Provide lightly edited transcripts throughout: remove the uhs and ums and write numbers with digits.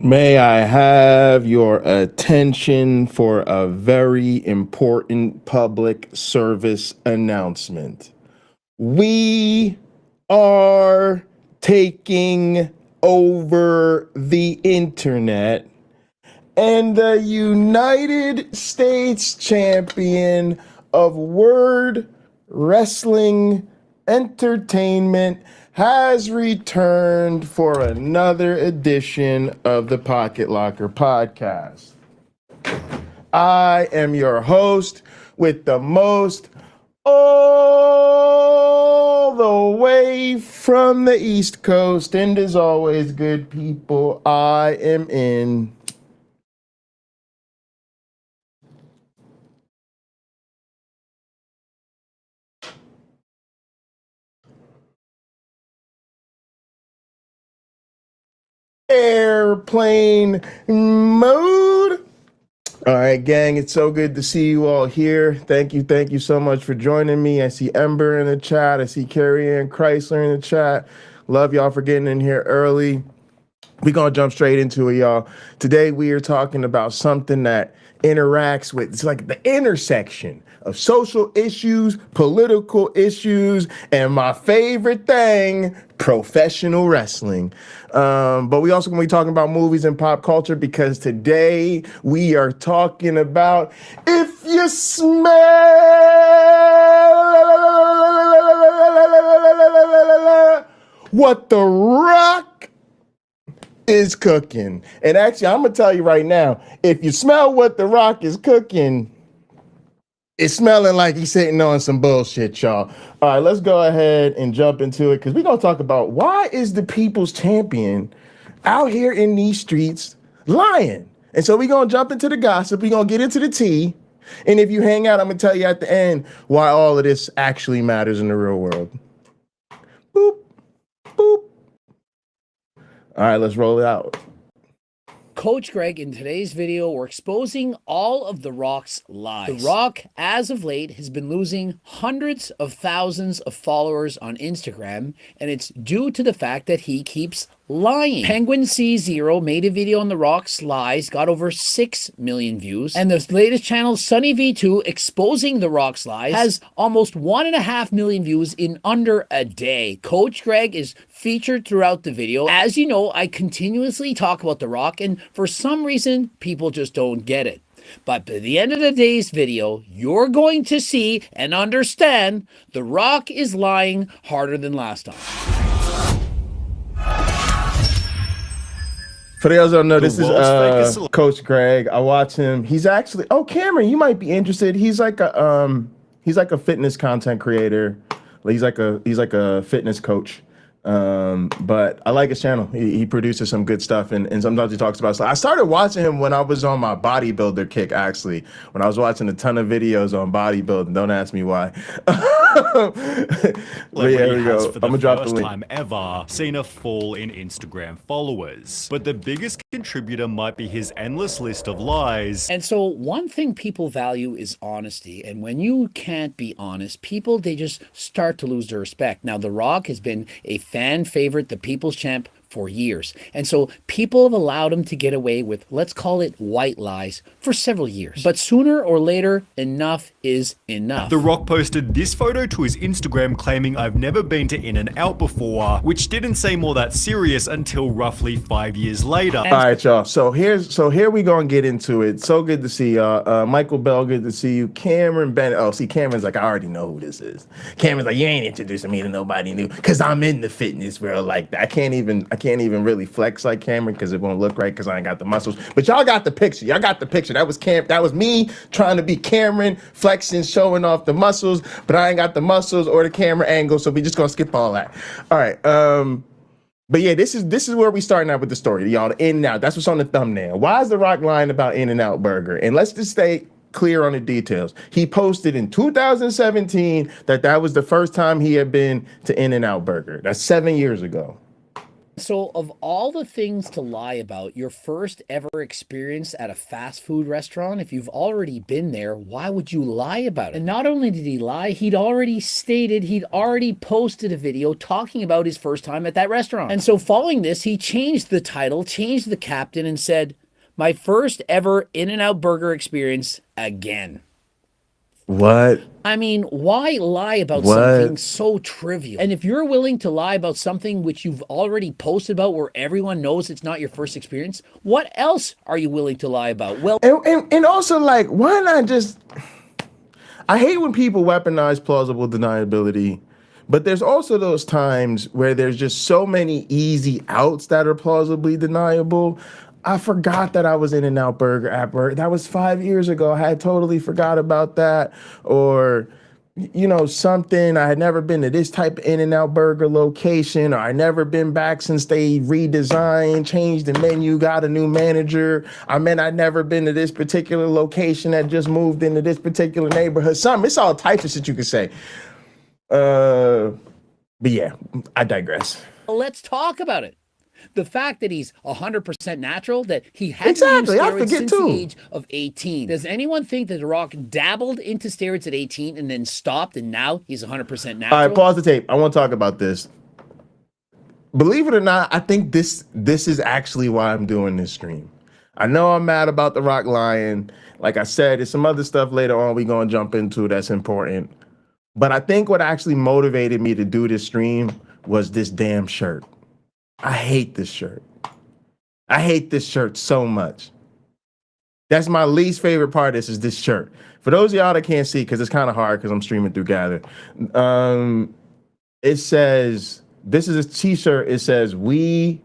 May I have your attention for a very important public service announcement? We are taking over the internet, and the United States champion of Word Wrestling Entertainment has returned for another edition of the Pocket Locker podcast. I am your host with the most, all the way from the East Coast, and as always, good people, I am in airplane mode. All right, gang, it's so good to see you all here. Thank you so much for joining me. I see Ember in the chat. I see Carrie Ann Chrysler in the chat. Love y'all for getting in here early. We're going to jump straight into it, y'all. Today, we are talking about something that interacts with, it's like the intersection of social issues, political issues, and my favorite thing, professional wrestling. But we also going to be talking about movies and pop culture, because today we are talking about if you smell what The Rock is cooking. And actually, I'm gonna tell you right now, if you smell what The Rock is cooking, it's smelling like he's sitting on some bullshit, y'all. All right, let's go ahead and jump into it, because we're gonna talk about why is the people's champion out here in these streets lying. And so we're gonna jump into the gossip, we're gonna get into the tea, and if you hang out, I'm gonna tell you at the end why all of this actually matters in the real world. Boop, boop. All right, let's roll it out. Coach Greg, in today's video, we're exposing all of The Rock's lies. The Rock, as of late, has been losing hundreds of thousands of followers on Instagram, and it's due to the fact that he keeps lying. Penguin C0 made a video on The Rock's lies, got over 6 million views, and the latest channel, Sunny V2, exposing The Rock's lies, has almost 1.5 million views in under a day. Coach Greg is featured throughout the video. As you know, I continuously talk about The Rock, and for some reason, people just don't get it. But by the end of today's video, you're going to see and understand The Rock is lying harder than last time. For those who don't know, this is Coach Greg. I watch him. He's actually, oh, Cameron, you might be interested. He's like a fitness content creator. He's like a fitness coach. But I like his channel. He produces some good stuff, and sometimes he talks about stuff. I started watching him when I was on my bodybuilder kick, actually, when I was watching a ton of videos on bodybuilding. Don't ask me why. But yeah, here we go. I'm gonna drop the link. Time ever seen a fall in Instagram followers, but the biggest contributor might be his endless list of lies. And so one thing people value is honesty, and when you can't be honest, people, they just start to lose their respect. Now, The Rock has been a fan favorite, the people's champ, for years. And so people have allowed him to get away with, let's call it, white lies for several years. But sooner or later, enough is enough. The Rock posted this photo to his Instagram claiming, "I've never been to In-N-Out before," which didn't seem all that serious until roughly 5 years later. All right, y'all. So here we gonna get into it. So good to see y'all. Michael Bell, good to see you. Cameron Bennett. Oh, see, Cameron's like, I already know who this is. Cameron's like, you ain't introducing me to nobody new, because I'm in the fitness world like that. I can't even really flex like Cameron, because it won't look right, because I ain't got the muscles. But y'all got the picture. Y'all got the picture. That was me trying to be Cameron, flexing, showing off the muscles, but I ain't got the muscles or the camera angle, so we just gonna skip all that. All right. But yeah, this is where we starting out with the story, y'all. The In-N-Out. That's what's on the thumbnail. Why is The Rock lying about In-N-Out Burger? And let's just stay clear on the details. He posted in 2017 that was the first time he had been to In-N-Out Burger. That's 7 years ago. So, of all the things to lie about, your first ever experience at a fast food restaurant, if you've already been there, why would you lie about it? And not only did he lie, he'd already posted a video talking about his first time at that restaurant. And so, following this, he changed the title, changed the caption, and said, "My first ever In-N-Out Burger experience again." What? I mean, why lie about something so trivial? And if you're willing to lie about something which you've already posted about where everyone knows it's not your first experience, what else are you willing to lie about? Well, and also, like, why not just... I hate when people weaponize plausible deniability, but there's also those times where there's just so many easy outs that are plausibly deniable. I forgot that I was In-N-Out Burger at work. That was 5 years ago. I had totally forgot about that. Or, you know, something. I had never been to this type of In-N-Out Burger location, or I never been back since they redesigned, changed the menu, got a new manager. I'd never been to this particular location that just moved into this particular neighborhood. It's all types of shit you could say. But yeah, I digress. let's talk about it. The fact that he's 100% natural, that he had to use steroids since the age of 18. Does anyone think that The Rock dabbled into steroids at 18 and then stopped and now he's 100% natural? All right, pause the tape. I want to talk about this. Believe it or not, I think this is actually why I'm doing this stream. I know I'm mad about The Rock lying. Like I said, there's some other stuff later on we're going to jump into that's important. But I think what actually motivated me to do this stream was this damn shirt. I hate this shirt. I hate this shirt so much. That's my least favorite part of this, is this shirt. For those of y'all that can't see, because it's kind of hard because I'm streaming through Gather. It says, this is a t-shirt. It says, "We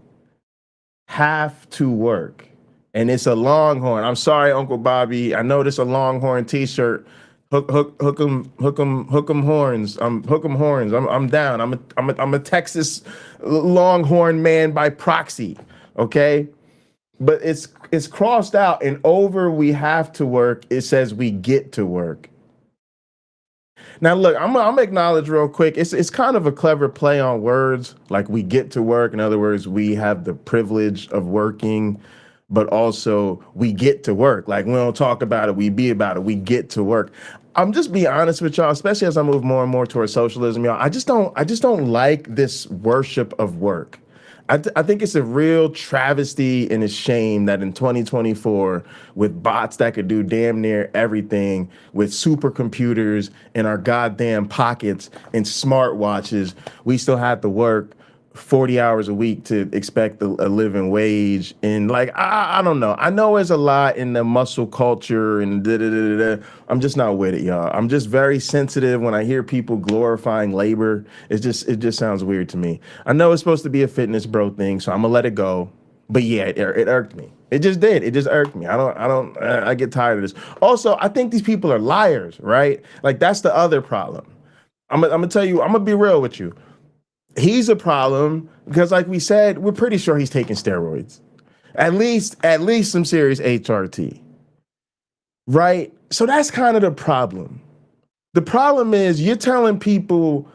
have to work." And it's a Longhorn. I'm sorry, Uncle Bobby. I know this is a Longhorn t-shirt. Hook 'em horns. Hook 'em horns. I'm down. I'm a Texas Longhorn man by proxy. Okay, but it's crossed out, and over "we have to work" it says "we get to work." Now look, I'm gonna acknowledge real quick. It's kind of a clever play on words, like "we get to work." In other words, we have the privilege of working, but also we get to work. Like, we don't talk about it, we be about it. We get to work. I'm just being honest with y'all, especially as I move more and more towards socialism, y'all. I just don't like this worship of work. I think it's a real travesty and a shame that in 2024, with bots that could do damn near everything, with supercomputers in our goddamn pockets and smartwatches, we still have to work 40 hours a week to expect a living wage. And like, I don't know. I know there's a lot in the muscle culture and da-da-da-da-da. I'm just not with it, y'all. I'm just very sensitive when I hear people glorifying labor. It just sounds weird to me. I know it's supposed to be a fitness bro thing, so I'm gonna let it go. But yeah, it irked me. It just did. It just irked me. I get tired of this. Also, I think these people are liars, right? Like, that's the other problem. I'm gonna tell you, I'm gonna be real with you. He's a problem because, like we said, we're pretty sure he's taking steroids. At least some serious HRT. Right? So that's kind of the problem. The problem is you're telling people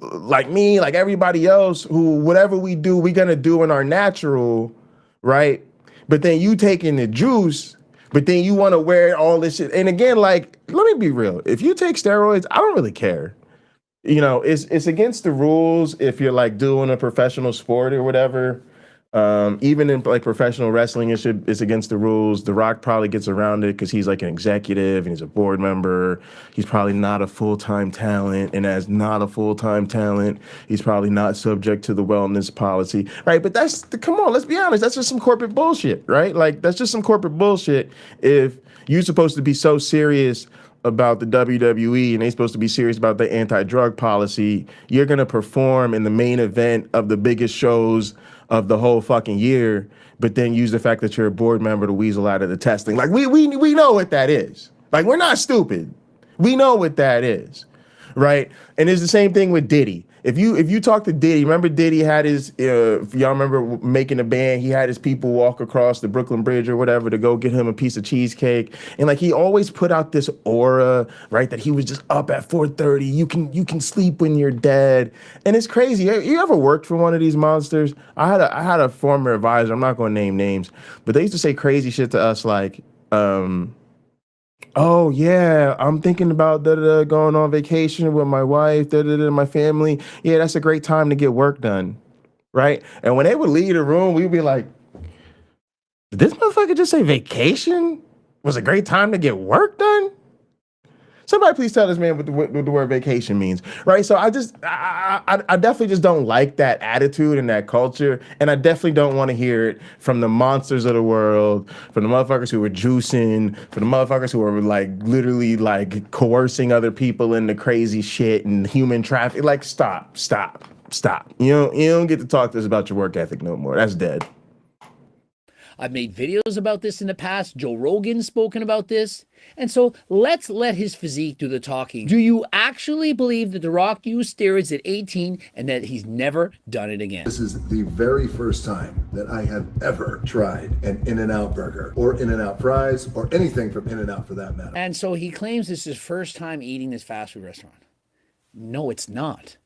like me, like everybody else, who whatever we do, we're going to do in our natural, right? But then you taking the juice, but then you want to wear all this shit. And again, like, let me be real. If you take steroids, I don't really care. You know, it's against the rules if you're like doing a professional sport or whatever. Even in like professional wrestling, it's against the rules. The Rock probably gets around it because he's like an executive and he's a board member. He's probably not a full-time talent, and as not a full-time talent, he's probably not subject to the wellness policy, right? But come on, let's be honest. That's just some corporate bullshit, right? Like, that's just some corporate bullshit. If you're supposed to be so serious about the WWE and they're supposed to be serious about the anti-drug policy, you're going to perform in the main event of the biggest shows of the whole fucking year, but then use the fact that you're a board member to weasel out of the testing. Like, we know what that is. Like, we're not stupid. We know what that is, right? And it's the same thing with Diddy. if you talk to Diddy, remember Diddy had his, if y'all remember making a band, he had his people walk across the Brooklyn Bridge or whatever to go get him a piece of cheesecake. And like, he always put out this aura, right, that he was just up at 4:30. You can sleep when you're dead. And it's crazy. You ever worked for one of these monsters? I had a former advisor, I'm not going to name names, but they used to say crazy shit to us like, oh yeah, I'm thinking about going on vacation with my wife, my family. Yeah, that's a great time to get work done, right? And when they would leave the room, we'd be like, did this motherfucker just say vacation was a great time to get work done? Somebody please tell this man what the word vacation means, right? So I definitely just don't like that attitude and that culture, and I definitely don't want to hear it from the monsters of the world, from the motherfuckers who were juicing, from the motherfuckers who were like literally like coercing other people into crazy shit and human trafficking. Like, stop. You don't get to talk to us about your work ethic no more. That's dead. I've made videos about this in the past. Joe Rogan's spoken about this. And so let's let his physique do the talking. Do you actually believe that The Rock used steroids at 18 and that he's never done it again? This is the very first time that I have ever tried an In-N-Out burger or In-N-Out fries or anything from In-N-Out for that matter. And so he claims this is his first time eating this fast food restaurant. No, it's not.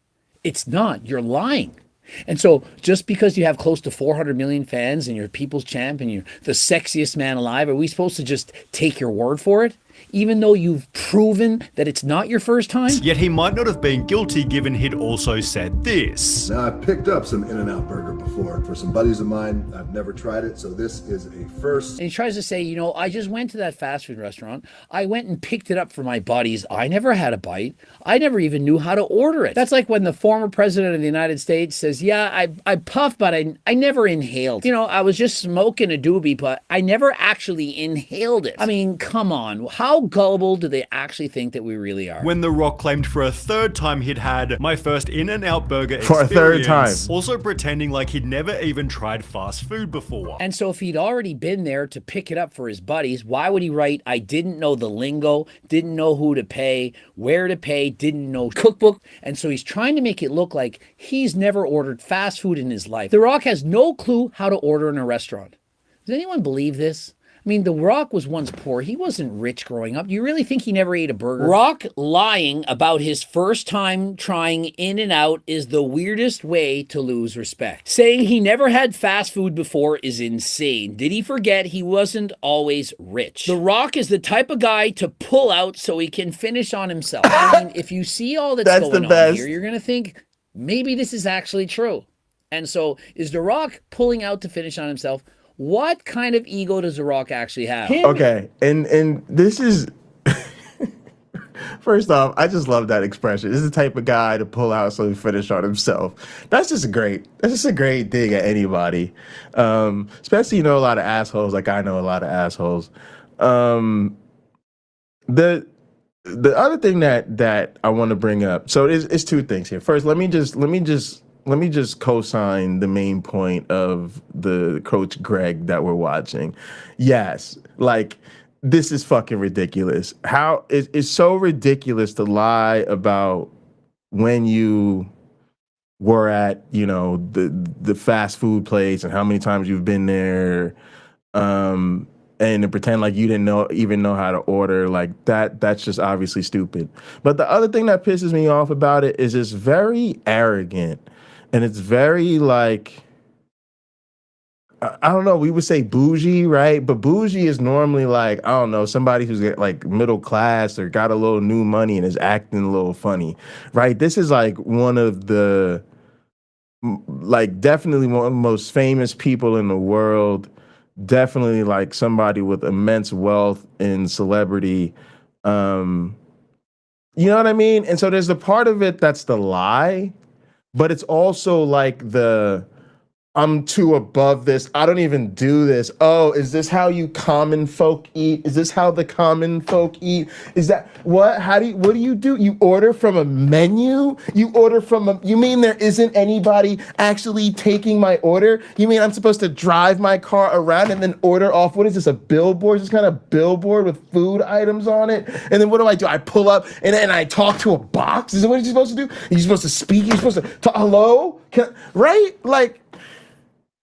It's not. You're lying. And so just because you have close to 400 million fans and you're people's champ and you're the sexiest man alive, are we supposed to just take your word for it? Even though you've proven that it's not your first time? Yet he might not have been guilty, given he'd also said this. Now, I picked up some In-N-Out burger before for some buddies of mine. I've never tried it, so this is a first. And he tries to say, you know, I just went to that fast food restaurant. I went and picked it up for my buddies. I never had a bite. I never even knew how to order it. That's like when the former president of the United States says, yeah, I puffed, but I never inhaled. You know, I was just smoking a doobie, but I never actually inhaled it. I mean, come on. How gullible do they actually think that we really are? When The Rock claimed for a third time he'd had my first In-N-Out burger for a third time, also pretending like he'd never even tried fast food before. And so if he'd already been there to pick it up for his buddies, why would he write, I didn't know the lingo, didn't know who to pay, where to pay, didn't know cookbook? And so he's trying to make it look like he's never ordered fast food in his life. The Rock has no clue how to order in a restaurant. Does anyone believe this? I mean, The Rock was once poor. He wasn't rich growing up. Do you really think he never ate a burger? Rock lying about his first time trying In-N-Out is the weirdest way to lose respect. Saying he never had fast food before is insane. Did he forget he wasn't always rich? The Rock is the type of guy to pull out so he can finish on himself. I mean, if you see all that's going on here, you're going to think, maybe this is actually true. And so, is The Rock pulling out to finish on himself? What kind of ego does The Rock actually have? Okay, and this is, first off, I just love that expression. This is the type of guy to pull out so he finish on himself. That's just a great dig at anybody. Especially, you know, a lot of assholes, like I know a lot of assholes. The other thing that I want to bring up, so it's two things here. First, let me just co-sign the main point of the Coach Greg that we're watching. Yes, like, this is fucking ridiculous. How it's so ridiculous to lie about when you were at, you know, the fast food place and how many times you've been there, and to pretend like you didn't even know how to order. Like, that's just obviously stupid. But the other thing that pisses me off about it is it's very arrogant. And it's very, like, I don't know, we would say bougie, right? But bougie is normally like, I don't know, somebody who's like middle class or got a little new money and is acting a little funny, right? This is like one of the, like, definitely one of the most famous people in the world. Definitely like somebody with immense wealth and celebrity. You know what I mean? And so there's the part of it that's the lie. But it's also like the, I'm too above this. I don't even do this. Oh, is this how you common folk eat? Is this how the common folk eat? Is that what? What do? You order from a menu? You mean there isn't anybody actually taking my order? You mean I'm supposed to drive my car around and then order off, what is this, a billboard? This kind of billboard with food items on it? And then what do? I pull up and I talk to a box? Is that what you're supposed to do? You're supposed to speak? You're supposed to talk, hello? Right? Like,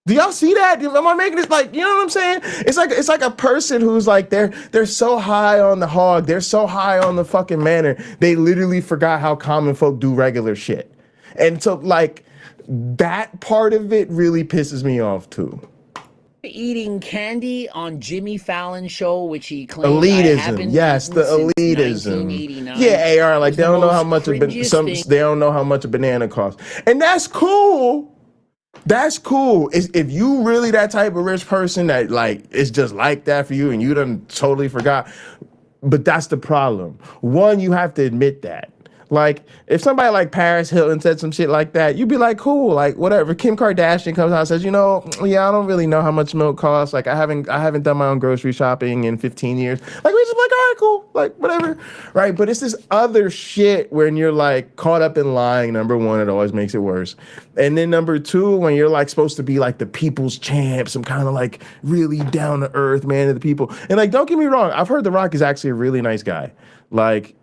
do y'all see that? Am I making this like, you know what I'm saying? It's like a person who's like, they're so high on the hog, they're so high on the fucking manor, they literally forgot how common folk do regular shit. And so like that part of it really pisses me off too. Eating candy on Jimmy Fallon's show, which he claimed elitism. Yes, the elitism. Yeah, AR, like they don't know how much they don't know how much a banana costs. And that's cool. That's cool. If you really that type of rich person that like it's just like that for you and you done totally forgot. But that's the problem. One, you have to admit that. Like if somebody like Paris Hilton said some shit like that, you'd be like, cool, like whatever. Kim Kardashian comes out and says, you know, yeah, I don't really know how much milk costs. Like I haven't done my own grocery shopping in 15 years. Like we just like, all right, cool, like whatever, right? But it's this other shit when you're like caught up in lying. Number one, it always makes it worse. And then number two, when you're like supposed to be like the people's champ, some kind of like really down to earth man of the people. And like, don't get me wrong, I've heard The Rock is actually a really nice guy. Like,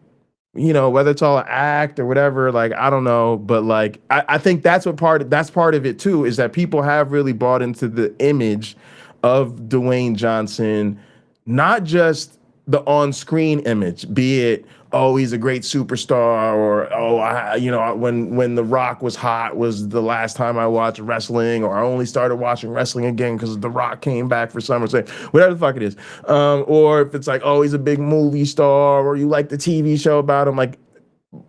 you know, whether it's all an act or whatever, like, I don't know. But like, I think that's part of it too, is that people have really bought into the image of Dwayne Johnson, not just the on-screen image, be it, oh, he's a great superstar, or, oh, you know, when The Rock was hot was the last time I watched wrestling, or I only started watching wrestling again because The Rock came back for SummerSlam, whatever the fuck it is. Or if it's like, oh, he's a big movie star, or you like the TV show about him, like,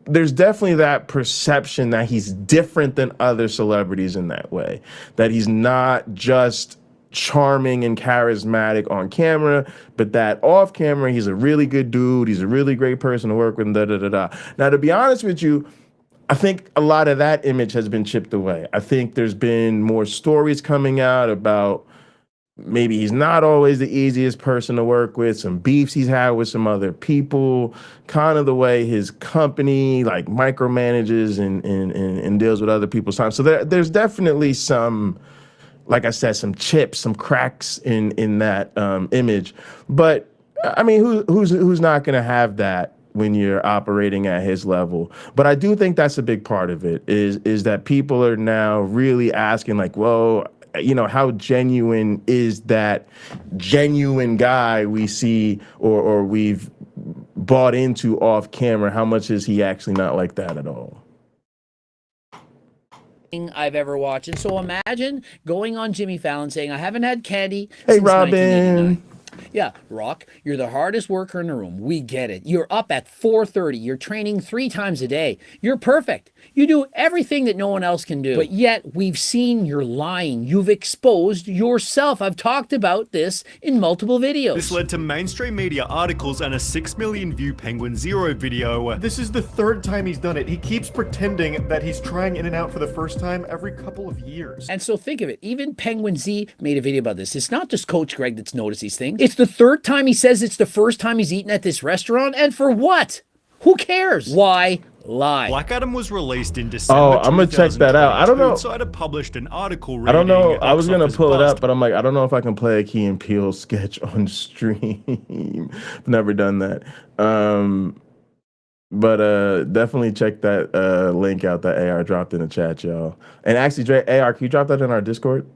there's definitely that perception that he's different than other celebrities in that way, that he's not just charming and charismatic on camera, but that off camera, he's a really good dude. He's a really great person to work with. Now, to be honest with you, I think a lot of that image has been chipped away. I think there's been more stories coming out about maybe he's not always the easiest person to work with, some beefs he's had with some other people, kind of the way his company like micromanages and deals with other people's time. So there's definitely some, like I said, some chips, some cracks in that image. But I mean, who's not going to have that when you're operating at his level? But I do think that's a big part of it, is that people are now really asking, like, whoa, you know, how genuine is that genuine guy we see or we've bought into off camera? How much is he actually not like that at all? I've ever watched. And so imagine going on Jimmy Fallon saying, I haven't had candy since since Robin. 1989. Yeah, Rock, you're the hardest worker in the room. We get it. You're up at 4:30. You're training 3 times a day. You're perfect. You do everything that no one else can do. But yet we've seen you're lying. You've exposed yourself. I've talked about this in multiple videos. This led to mainstream media articles and a 6 million view Penguin Zero video. This is the 3rd time he's done it. He keeps pretending that he's trying In-N-Out for the first time every couple of years. And so think of it. Even Penguin Z made a video about this. It's not just Coach Greg that's noticed these things. It's the 3rd time he says it's the first time he's eaten at this restaurant. And for what? Who cares? Why lie? Black Adam was released in December. Oh, I'm gonna check that out. I don't know. Insider published an article. I don't know. I was gonna pull it up, but I'm like, I don't know if I can play a Key and Peele sketch on stream. I've never done that. But definitely check that link out that AR dropped in the chat, y'all. And actually, Dre, AR, can you drop that in our Discord?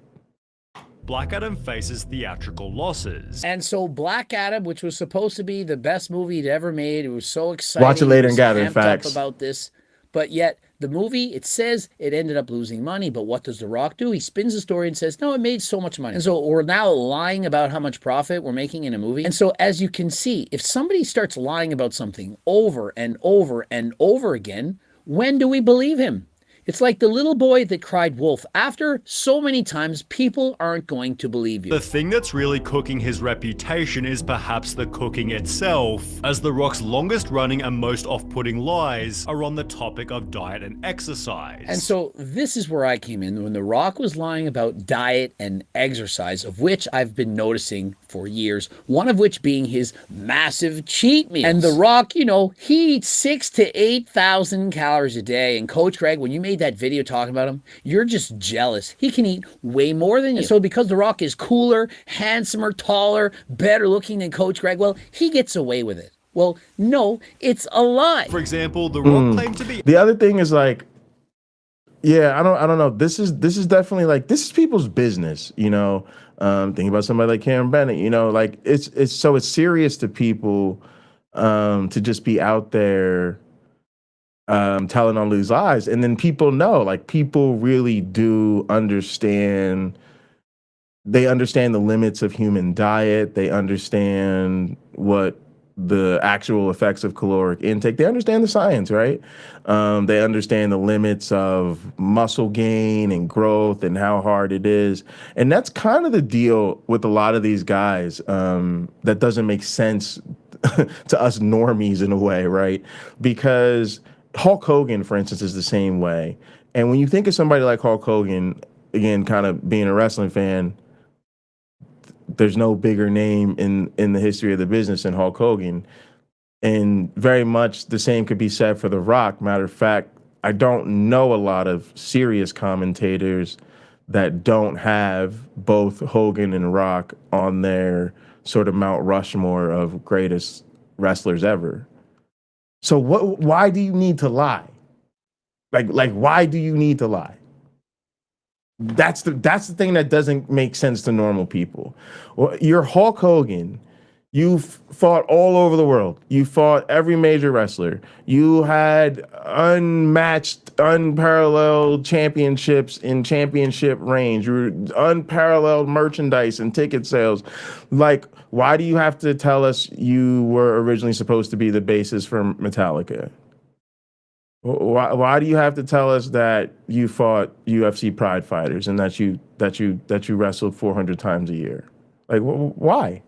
Black Adam faces theatrical losses. And so Black Adam, which was supposed to be the best movie he'd ever made, it was so exciting. Watch it later and gather facts about this. But yet the movie, it says it ended up losing money. But what does The Rock do? He spins the story and says, no, it made so much money. And so we're now lying about how much profit we're making in a movie. And so as you can see, if somebody starts lying about something over and over and over again, when do we believe him? It's like the little boy that cried wolf. After so many times, people aren't going to believe you. The thing that's really cooking his reputation is perhaps the cooking itself, as The Rock's longest running and most off-putting lies are on the topic of diet and exercise. And so this is where I came in when The Rock was lying about diet and exercise, of which I've been noticing for years, one of which being his massive cheat meals. And The Rock, you know, he eats 6,000 to 8,000 calories a day. And Coach Greg, when you made that video talking about him, you're just jealous. He can eat way more than you. And so because The Rock is cooler, handsomer, taller, better looking than Coach Greg, well, he gets away with it. Well, no, it's a lie. For example, The Rock claimed to be... The other thing is like, yeah, I don't know. This is definitely like, this is people's business, you know. Thinking about somebody like Cameron Bennett, you know, like it's serious to people to just be out there telling all these lies. And then people know, like people really do understand. They understand the limits of human diet. They understand what the actual effects of caloric intake. They understand the science, right? They understand the limits of muscle gain and growth and how hard it is. And that's kind of the deal with a lot of these guys that doesn't make sense to us normies in a way, right? Because Hulk Hogan, for instance, is the same way. And when you think of somebody like Hulk Hogan, again, kind of being a wrestling fan, there's no bigger name in the history of the business than Hulk Hogan. And very much the same could be said for The Rock. Matter of fact, I don't know a lot of serious commentators that don't have both Hogan and Rock on their sort of Mount Rushmore of greatest wrestlers ever. So why do you need to lie? Like why do you need to lie? That's the thing that doesn't make sense to normal people. Well, you're Hulk Hogan. You've fought all over the world. You fought every major wrestler. You had unmatched, unparalleled championships in championship range. You were unparalleled merchandise and ticket sales. Like, why do you have to tell us you were originally supposed to be the basis for Metallica? Why do you have to tell us that you fought UFC Pride fighters and that you wrestled 400 times a year? Like, why?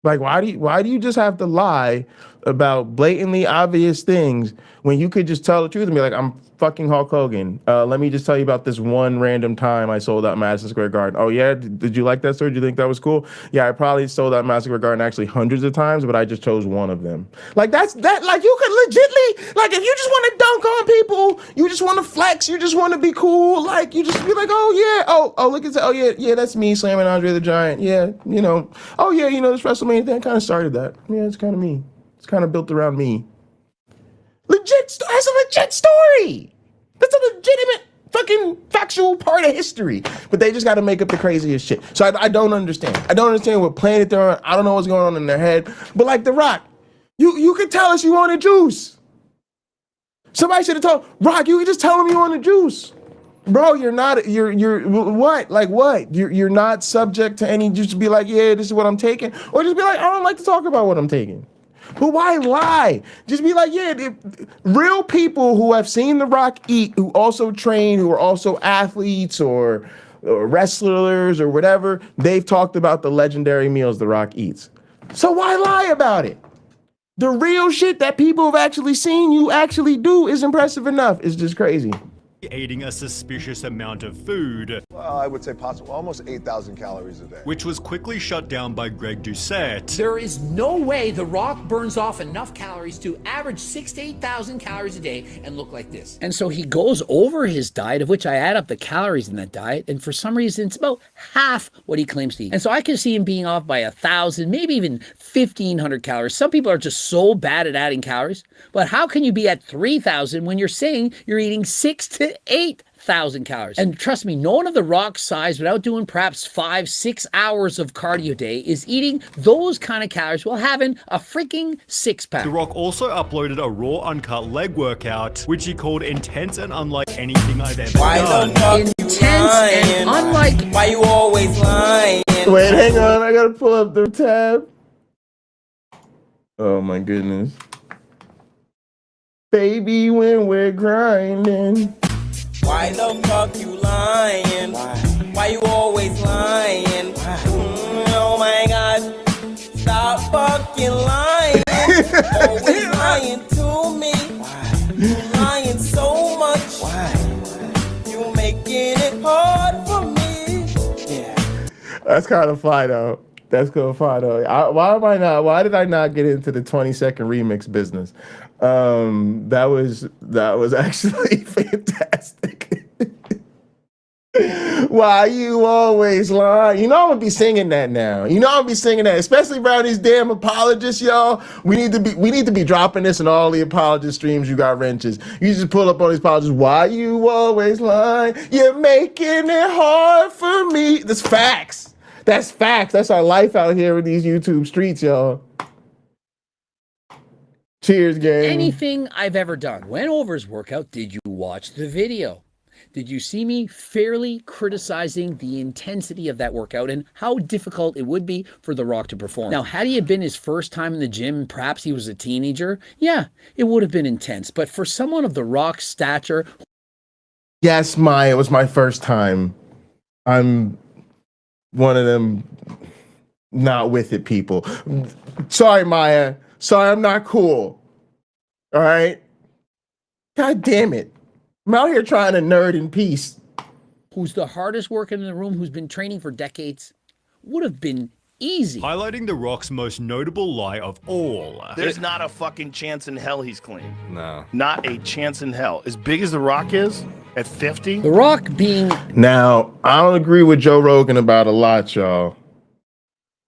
Like, why do you just have to lie about blatantly obvious things when you could just tell the truth and be like, I'm fucking Hulk Hogan. Let me just tell you about this one random time I sold out Madison Square Garden. Oh yeah, did you like that story? Did you think that was cool? Yeah, I probably sold out Madison Square Garden actually hundreds of times, but I just chose one of them. Like like you could legitly, like if you just want to dunk on people, you just want to flex, you just want to be cool, like you just be like, oh yeah, oh look at that, oh yeah, that's me slamming Andre the Giant. Yeah, you know, oh yeah, you know, this WrestleMania thing kind of started that. Yeah, it's kind of me. It's kind of built around me. That's a legit story. That's a legitimate fucking factual part of history. But they just got to make up the craziest shit. So I don't understand. I don't understand what planet they're on. I don't know what's going on in their head. But like The Rock, you could tell us you wanted juice. Somebody should have told Rock, you could just tell him you wanted juice. Bro, you're what? Like what? You're not subject to any, just be like, yeah, this is what I'm taking. Or just be like, I don't like to talk about what I'm taking. But why lie? Just be like, yeah, real people who have seen The Rock eat, who also train, who are also athletes or wrestlers or whatever, they've talked about the legendary meals The Rock eats. So why lie about it? The real shit that people have actually seen you actually do is impressive enough. It's just crazy. Eating a suspicious amount of food. Well, I would say possible, almost 8,000 calories a day. Which was quickly shut down by Greg Doucette. There is no way The Rock burns off enough calories to average 6,000 to 8,000 calories a day and look like this. And so he goes over his diet, of which I add up the calories in that diet, and for some reason it's about half what he claims to eat. And so I can see him being off by 1,000, maybe even 1,500 calories. Some people are just so bad at adding calories, but how can you be at 3,000 when you're saying you're eating 6,000 to 8,000 calories? And trust me, no one of The Rock's size, without doing perhaps 5-6 hours of cardio a day, is eating those kind of calories while having a freaking six-pack. The Rock also uploaded a raw, uncut leg workout, which he called intense and unlike anything I've ever done. Intense and unlike... Why you always lying? Wait, hang on, I gotta pull up the tab. Oh my goodness. Baby, when we're grinding. Why the fuck you lying? Why you always lying? Oh my god, stop fucking lying. Always lying to me. You lying so much. You making it hard for me. That's kind of fine though. That's kind of fine though. Why did I not get into the 20-second remix business? That was actually fantastic. Why you always lie? You know I'm gonna be singing that now. You know I'm gonna be singing that, especially around these damn apologists, y'all. We need to be dropping this in all the apologist streams. You got wrenches. You just pull up on these apologists. Why you always lie? You're making it hard for me. That's facts. That's facts. That's our life out here in these YouTube streets, y'all. Cheers, gang. Anything I've ever done went over his workout. Did you watch the video? Did you see me fairly criticizing the intensity of that workout and how difficult it would be for The Rock to perform? Now, had he been his first time in the gym, perhaps he was a teenager, yeah, it would have been intense. But for someone of The Rock's stature... Yes, Maya, it was my first time. I'm one of them not with it people. Sorry, Maya. Sorry, I'm not cool. All right? God damn it. I'm out here trying to nerd in peace. Who's the hardest worker in the room, who's been training for decades, would have been easy. Highlighting The Rock's most notable lie of all. There's not a fucking chance in hell he's clean. No. Not a chance in hell. As big as The Rock is, at 50. The Rock being... Now, I don't agree with Joe Rogan about a lot, y'all.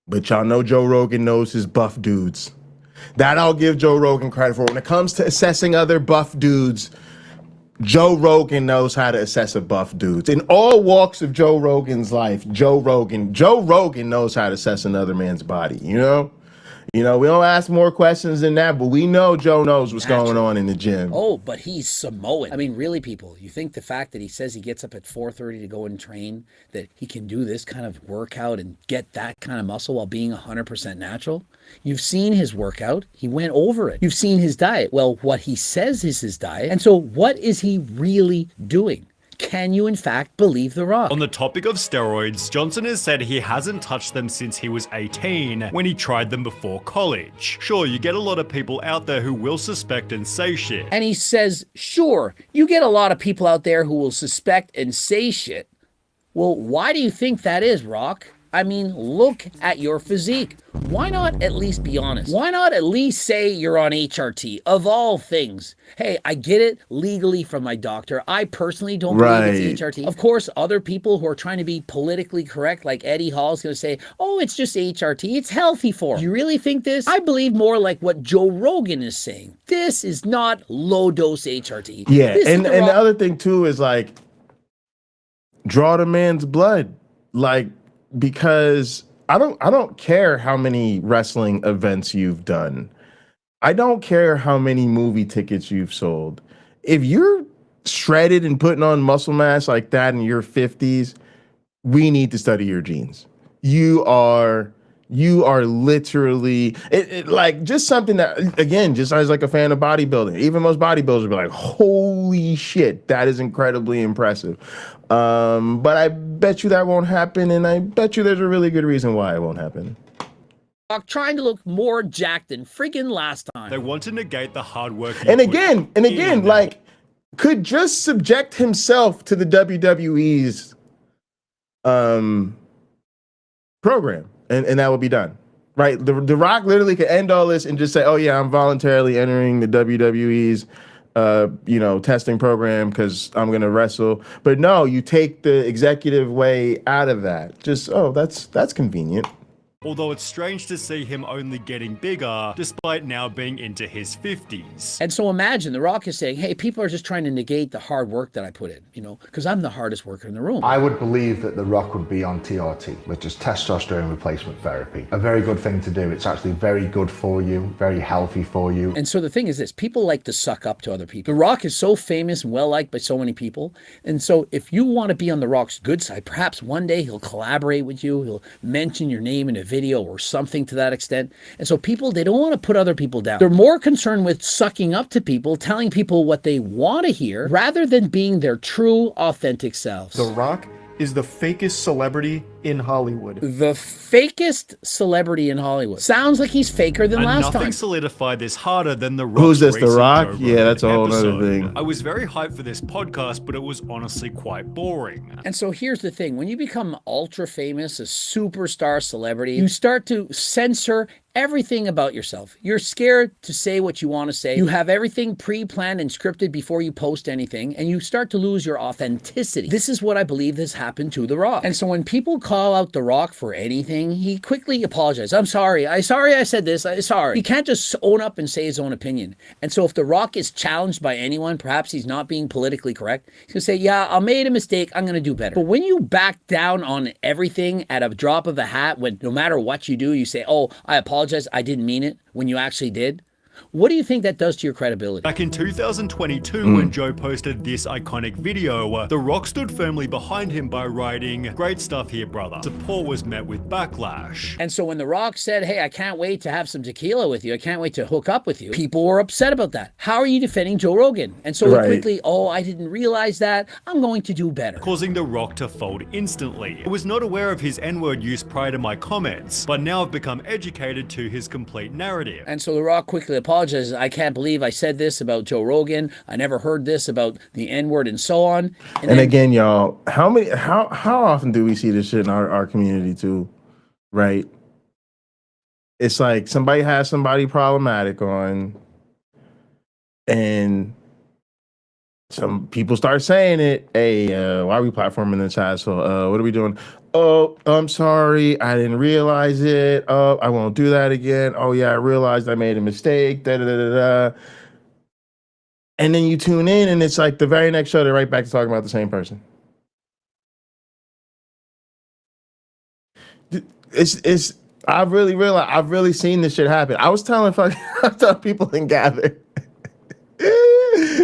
But y'all know Joe Rogan knows his buff dudes. That I'll give Joe Rogan credit for. When it comes to assessing other buff dudes, Joe Rogan knows how to assess a buff dudes. In all walks of Joe Rogan's life, Joe Rogan knows how to assess another man's body, you know? You know, we don't ask more questions than that, but we know Joe knows what's going on in the gym. Oh, but he's Samoan. I mean, really, people, you think the fact that he says he gets up at 4:30 to go and train, that he can do this kind of workout and get that kind of muscle while being 100% natural? You've seen his workout. He went over it. You've seen his diet. Well, what he says is his diet. And so what is he really doing? Can you, in fact, believe The Rock? On the topic of steroids, Johnson has said he hasn't touched them since he was 18, when he tried them before college. Sure, you get a lot of people out there who will suspect and say shit. And he says, sure, you get a lot of people out there who will suspect and say shit. Well, why do you think that is, Rock? I mean, look at your physique. Why not at least be honest? Why not at least say you're on HRT, of all things? Hey, I get it legally from my doctor. I personally don't believe it's HRT. Of course, other people who are trying to be politically correct, like Eddie Hall, is going to say, oh, it's just HRT. It's healthy for him. You really think this? I believe more like what Joe Rogan is saying. This is not low-dose HRT. Yeah, and the other thing, too, is like, draw the man's blood. Like, because I don't care how many wrestling events you've done. I don't care how many movie tickets you've sold. If you're shredded and putting on muscle mass like that in your 50s, we need to study your genes. You are literally like just something that, again, just as like a fan of bodybuilding, even most bodybuilders would be like, holy shit, that is incredibly impressive. But I bet you that won't happen, and I bet you there's a really good reason why it won't happen. Trying to look more jacked than friggin' last time. They want to negate the hard work. And again, like, could just subject himself to the WWE's program, and that would be done. Right? The Rock literally could end all this and just say, oh yeah, I'm voluntarily entering the WWE's testing program because I'm gonna wrestle. But no, you take the executive way out of that. Just, oh, that's convenient. Although it's strange to see him only getting bigger, despite now being into his 50s. And so imagine The Rock is saying, hey, people are just trying to negate the hard work that I put in, because I'm the hardest worker in the room. I would believe that The Rock would be on TRT, which is testosterone replacement therapy. A very good thing to do. It's actually very good for you, very healthy for you. And so the thing is this, people like to suck up to other people. The Rock is so famous and well-liked by so many people. And so if you want to be on The Rock's good side, perhaps one day he'll collaborate with you, he'll mention your name in a video or something to that extent. And so people, they don't want to put other people down. They're more concerned with sucking up to people, telling people what they want to hear, rather than being their true, authentic selves. The Rock is the fakest celebrity in Hollywood. The fakest celebrity in Hollywood. Sounds like he's faker than last nothing time. solidified this harder than The Rock's Who's this, The recent Rock? Joe Yeah, that's a Rogan whole other episode. thing. I was very hyped for this podcast, but it was honestly quite boring. And so here's the thing. When you become ultra famous, a superstar celebrity, you start to censor everything about yourself. You're scared to say what you want to say. You have everything pre-planned and scripted before you post anything, and you start to lose your authenticity. This is what I believe has happened to The Rock. And so when people call out The Rock for anything, he quickly apologizes. I'm sorry. I said this. Sorry. He can't just own up and say his own opinion. And so if The Rock is challenged by anyone, perhaps he's not being politically correct, he's going to say, yeah, I made a mistake. I'm going to do better. But when you back down on everything at a drop of a hat, when no matter what you do, you say, oh, I apologize, I didn't mean it, when you actually did, what do you think that does to your credibility? Back in 2022, when Joe posted this iconic video, The Rock stood firmly behind him by writing, "Great stuff here, brother." Support was met with backlash. And so when The Rock said, hey, I can't wait to have some tequila with you, I can't wait to hook up with you, people were upset about that. How are you defending Joe Rogan? And so quickly, oh, I didn't realize that, I'm going to do better. Causing The Rock to fold instantly. I was not aware of his N-word use prior to my comments, but now I've become educated to his complete narrative. And so The Rock quickly apologizes. I can't believe I said this about Joe Rogan. I never heard this about the N-word and so on. And then, again, y'all, how often do we see this shit in our community too? Right? It's like somebody has somebody problematic on, and some people start saying it. Hey, why are we platforming this asshole? What are we doing? Oh, I'm sorry. I didn't realize it. Oh, I won't do that again. Oh, yeah, I realized I made a mistake. Da, da, da, da, da. And then you tune in, and it's like the very next show, they're right back to talking about the same person. I've really realized, I've really seen this shit happen. I was telling people in Gather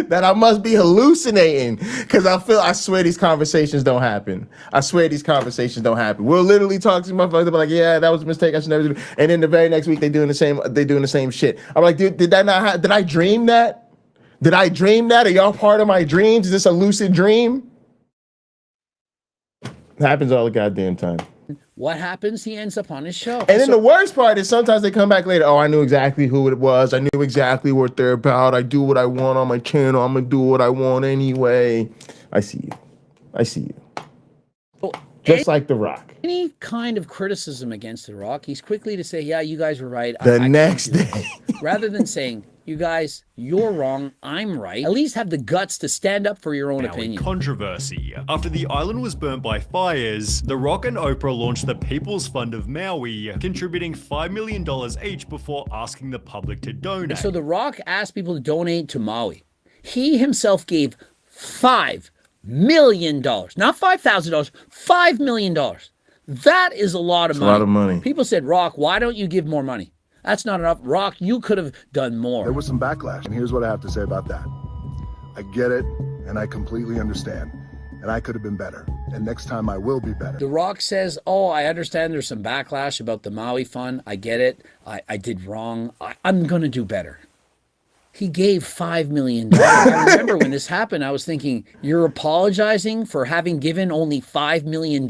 that I must be hallucinating, because I swear these conversations don't happen. I swear these conversations don't happen. We'll literally talk to motherfuckers like, yeah, that was a mistake, I should never do it. And then the very next week they're doing the same shit. I'm like, dude, did I dream that? Did I dream that? Are y'all part of my dreams? Is this a lucid dream? It happens all the goddamn time. What happens? He ends up on his show. And then the worst part is sometimes they come back later. Oh, I knew exactly who it was. I knew exactly what they're about. I do what I want on my channel. I'm going to do what I want anyway. I see you. I see you. Well, Just like The Rock. Any kind of criticism against The Rock, he's quickly to say, yeah, you guys were right. The next day. Rather than saying, you guys, you're wrong, I'm right. At least have the guts to stand up for your own opinion. Controversy. After the island was burnt by fires, The Rock and Oprah launched the People's Fund of Maui, contributing $5 million each before asking the public to donate. So The Rock asked people to donate to Maui. He himself gave $5 million, not $5,000, $5 million. That is a lot of money. A lot of money. People said, Rock, why don't you give more money? That's not enough. Rock, you could have done more. There was some backlash, and here's what I have to say about that. I get it, and I completely understand. And I could have been better. And next time I will be better. The Rock says, oh, I understand there's some backlash about the Maui Fund. I get it. I did wrong. I'm going to do better. He gave $5 million. I remember when this happened, I was thinking, you're apologizing for having given only $5 million?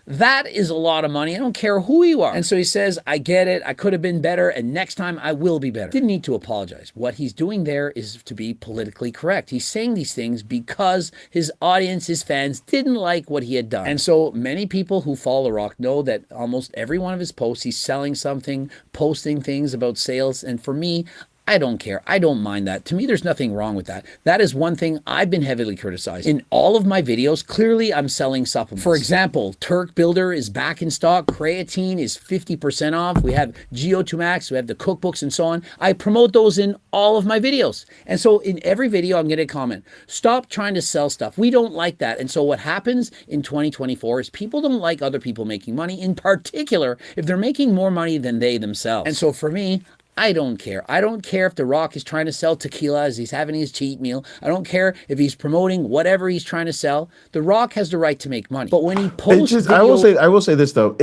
That is a lot of money. I don't care who you are. And so he says, I get it. I could have been better. And next time I will be better. Didn't need to apologize. What he's doing there is to be politically correct. He's saying these things because his audience, his fans didn't like what he had done. And so many people who follow Rock know that almost every one of his posts, he's selling something, posting things about sales. And for me, I don't care. I don't mind that. To me, there's nothing wrong with that. That is one thing I've been heavily criticized. In all of my videos, clearly I'm selling supplements. For example, Turk Builder is back in stock. Creatine is 50% off. We have GO2 Max. We have the cookbooks and so on. I promote those in all of my videos. And so in every video, I'm getting a comment. Stop trying to sell stuff. We don't like that. And so what happens in 2024 is people don't like other people making money, in particular, if they're making more money than they themselves. And so for me, I don't care. I don't care if The Rock is trying to sell tequila as he's having his cheat meal. I don't care if he's promoting whatever he's trying to sell. The Rock has the right to make money. But when he posts I will say this though.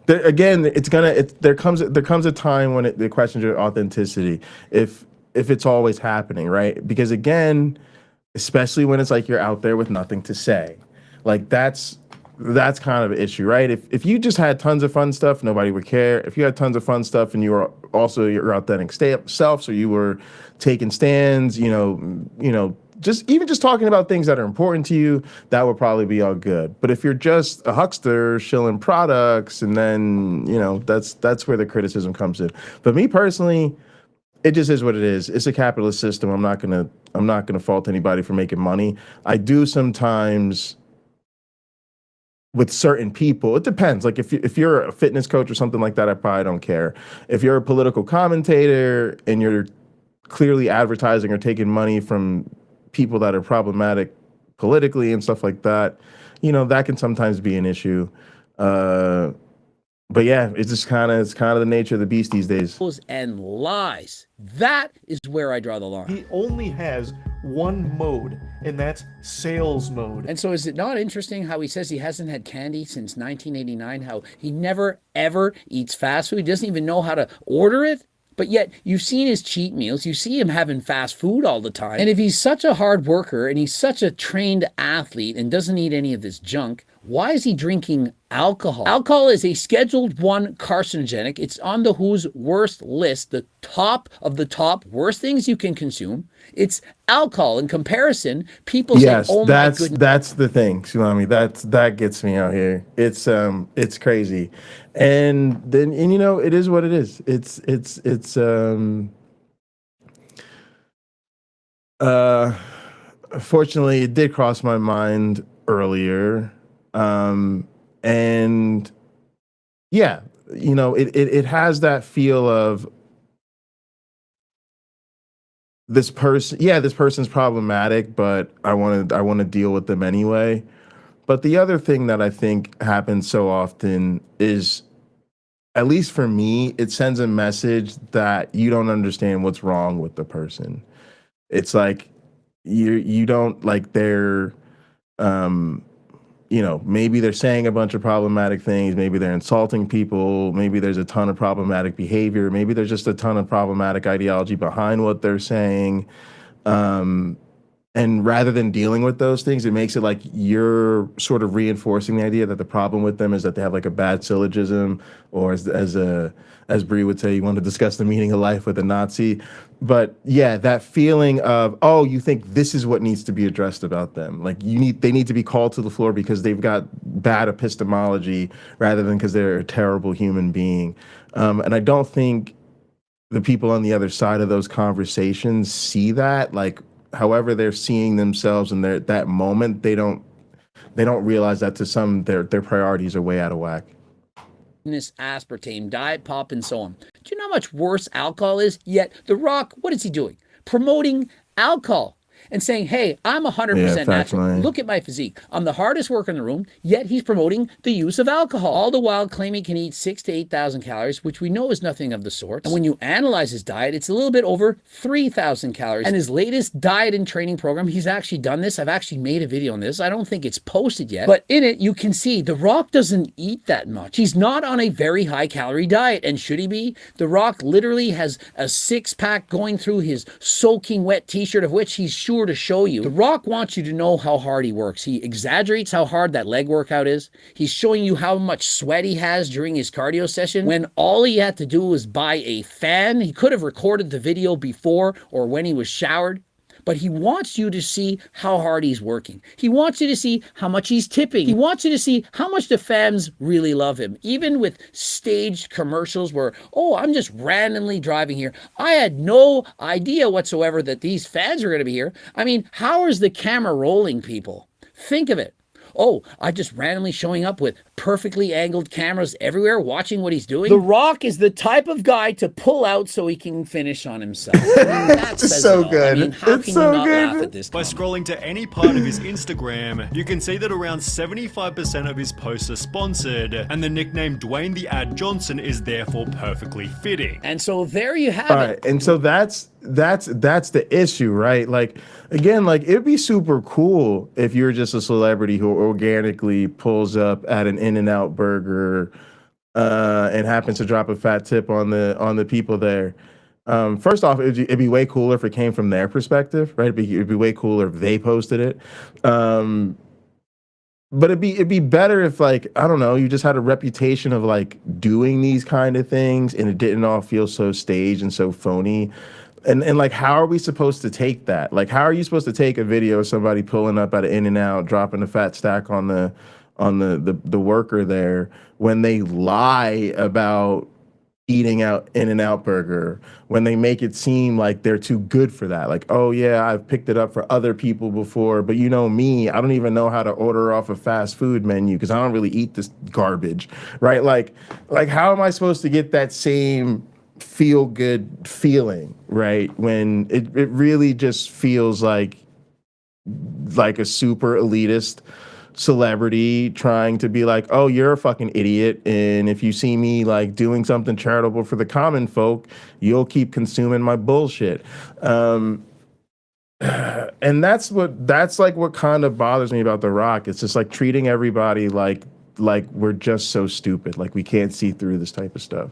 there comes a time when it questions your authenticity if it's always happening, right? Because again, especially when it's like you're out there with nothing to say, like that's kind of an issue, right? If you just had tons of fun stuff, nobody would care. If you had tons of fun stuff and you were also your authentic self, so you were taking stands, just talking about things that are important to you, that would probably be all good. But if you're just a huckster shilling products, and then that's where the criticism comes in. But me personally, it just is what it is. It's a capitalist system. I'm not gonna fault anybody for making money. I do sometimes with certain people. It depends. Like if you're a fitness coach or something like that, I probably don't care. If you're a political commentator and you're clearly advertising or taking money from people that are problematic politically and stuff like that, that can sometimes be an issue. But yeah, it's kind of the nature of the beast these days. And lies. That is where I draw the line. He only has one mode, and that's sales mode. And so is it not interesting how he says he hasn't had candy since 1989, how he never, ever eats fast food? He doesn't even know how to order it? But yet, you've seen his cheat meals. You see him having fast food all the time. And if he's such a hard worker and he's such a trained athlete and doesn't eat any of this junk, why is he drinking alcohol? Alcohol is a Scheduled 1 carcinogenic. It's on the WHO's worst list, the top of the top worst things you can consume. It's alcohol. In comparison, people say, "Oh my goodness." That's the thing, Sulami. That gets me out here. It's crazy, and it is what it is. Fortunately, it did cross my mind earlier. And yeah, it has that feel of this person's problematic, but I want to deal with them anyway. But the other thing that I think happens so often is, at least for me, it sends a message that you don't understand what's wrong with the person. It's like you don't like their maybe they're saying a bunch of problematic things. Maybe they're insulting people. Maybe there's a ton of problematic behavior. Maybe there's just a ton of problematic ideology behind what they're saying. And rather than dealing with those things, it makes it like you're sort of reinforcing the idea that the problem with them is that they have like a bad syllogism, or as Bree would say, you want to discuss the meaning of life with a Nazi. But yeah, that feeling of, oh, you think this is what needs to be addressed about them. Like they need to be called to the floor because they've got bad epistemology rather than because they're a terrible human being. And I don't think the people on the other side of those conversations see that. Like, however they're seeing themselves in that moment, they don't realize that to some their priorities are way out of whack. Aspartame, diet pop, and so on. Do you know how much worse alcohol is? Yet The Rock, what is he doing? Promoting alcohol and saying, hey, I'm 100% natural. Look at my physique. I'm the hardest worker in the room, yet he's promoting the use of alcohol, all the while claiming he can eat 6,000 to 8,000 calories, which we know is nothing of the sort. And when you analyze his diet, it's a little bit over 3,000 calories. And his latest diet and training program, he's actually done this. I've actually made a video on this. I don't think it's posted yet, but in it, you can see The Rock doesn't eat that much. He's not on a very high calorie diet. And should he be? The Rock literally has a 6-pack going through his soaking wet t-shirt, of which he's sure to show you. The Rock wants you to know how hard he works. He exaggerates how hard that leg workout is. He's showing you how much sweat he has during his cardio session, when all he had to do was buy a fan. He could have recorded the video before or when he was showered. But he wants you to see how hard he's working. He wants you to see how much he's tipping. He wants you to see how much the fans really love him. Even with staged commercials where, oh, I'm just randomly driving here. I had no idea whatsoever that these fans are going to be here. I mean, how is the camera rolling, people? Think of it. Oh, I'm just randomly showing up with perfectly angled cameras everywhere watching what he's doing. The Rock is the type of guy to pull out so he can finish on himself. I mean, that's so good. I mean, how can you not laugh at this? By scrolling to any part of his Instagram, you can see that around 75% of his posts are sponsored, and the nickname Dwayne the Ad Johnson is therefore perfectly fitting. And so there you have All it. right, and so that's the issue, right? Like, again, like it'd be super cool if you're just a celebrity who organically pulls up at an In-N-Out burger and happens to drop a fat tip on the people there. First off, it'd be way cooler if it came from their perspective, right? It'd be way cooler if they posted it. But it'd be better if, like, I don't know, you just had a reputation of like doing these kind of things and it didn't all feel so staged and so phony. And like, how are we supposed to take that? Like, how are you supposed to take a video of somebody pulling up at an In-N-Out, dropping a fat stack on the worker there when they lie about eating out In-N-Out burger, when they make it seem like they're too good for that? Like, oh yeah, I've picked it up for other people before, but you know me, I don't even know how to order off a fast food menu because I don't really eat this garbage, right? Like how am I supposed to get that same feel good feeling, right, when it really just feels like a super elitist celebrity trying to be like, oh, you're a fucking idiot, and if you see me like doing something charitable for the common folk, you'll keep consuming my bullshit. And that's what kind of bothers me about The Rock. It's just like treating everybody like we're just so stupid, like we can't see through this type of stuff.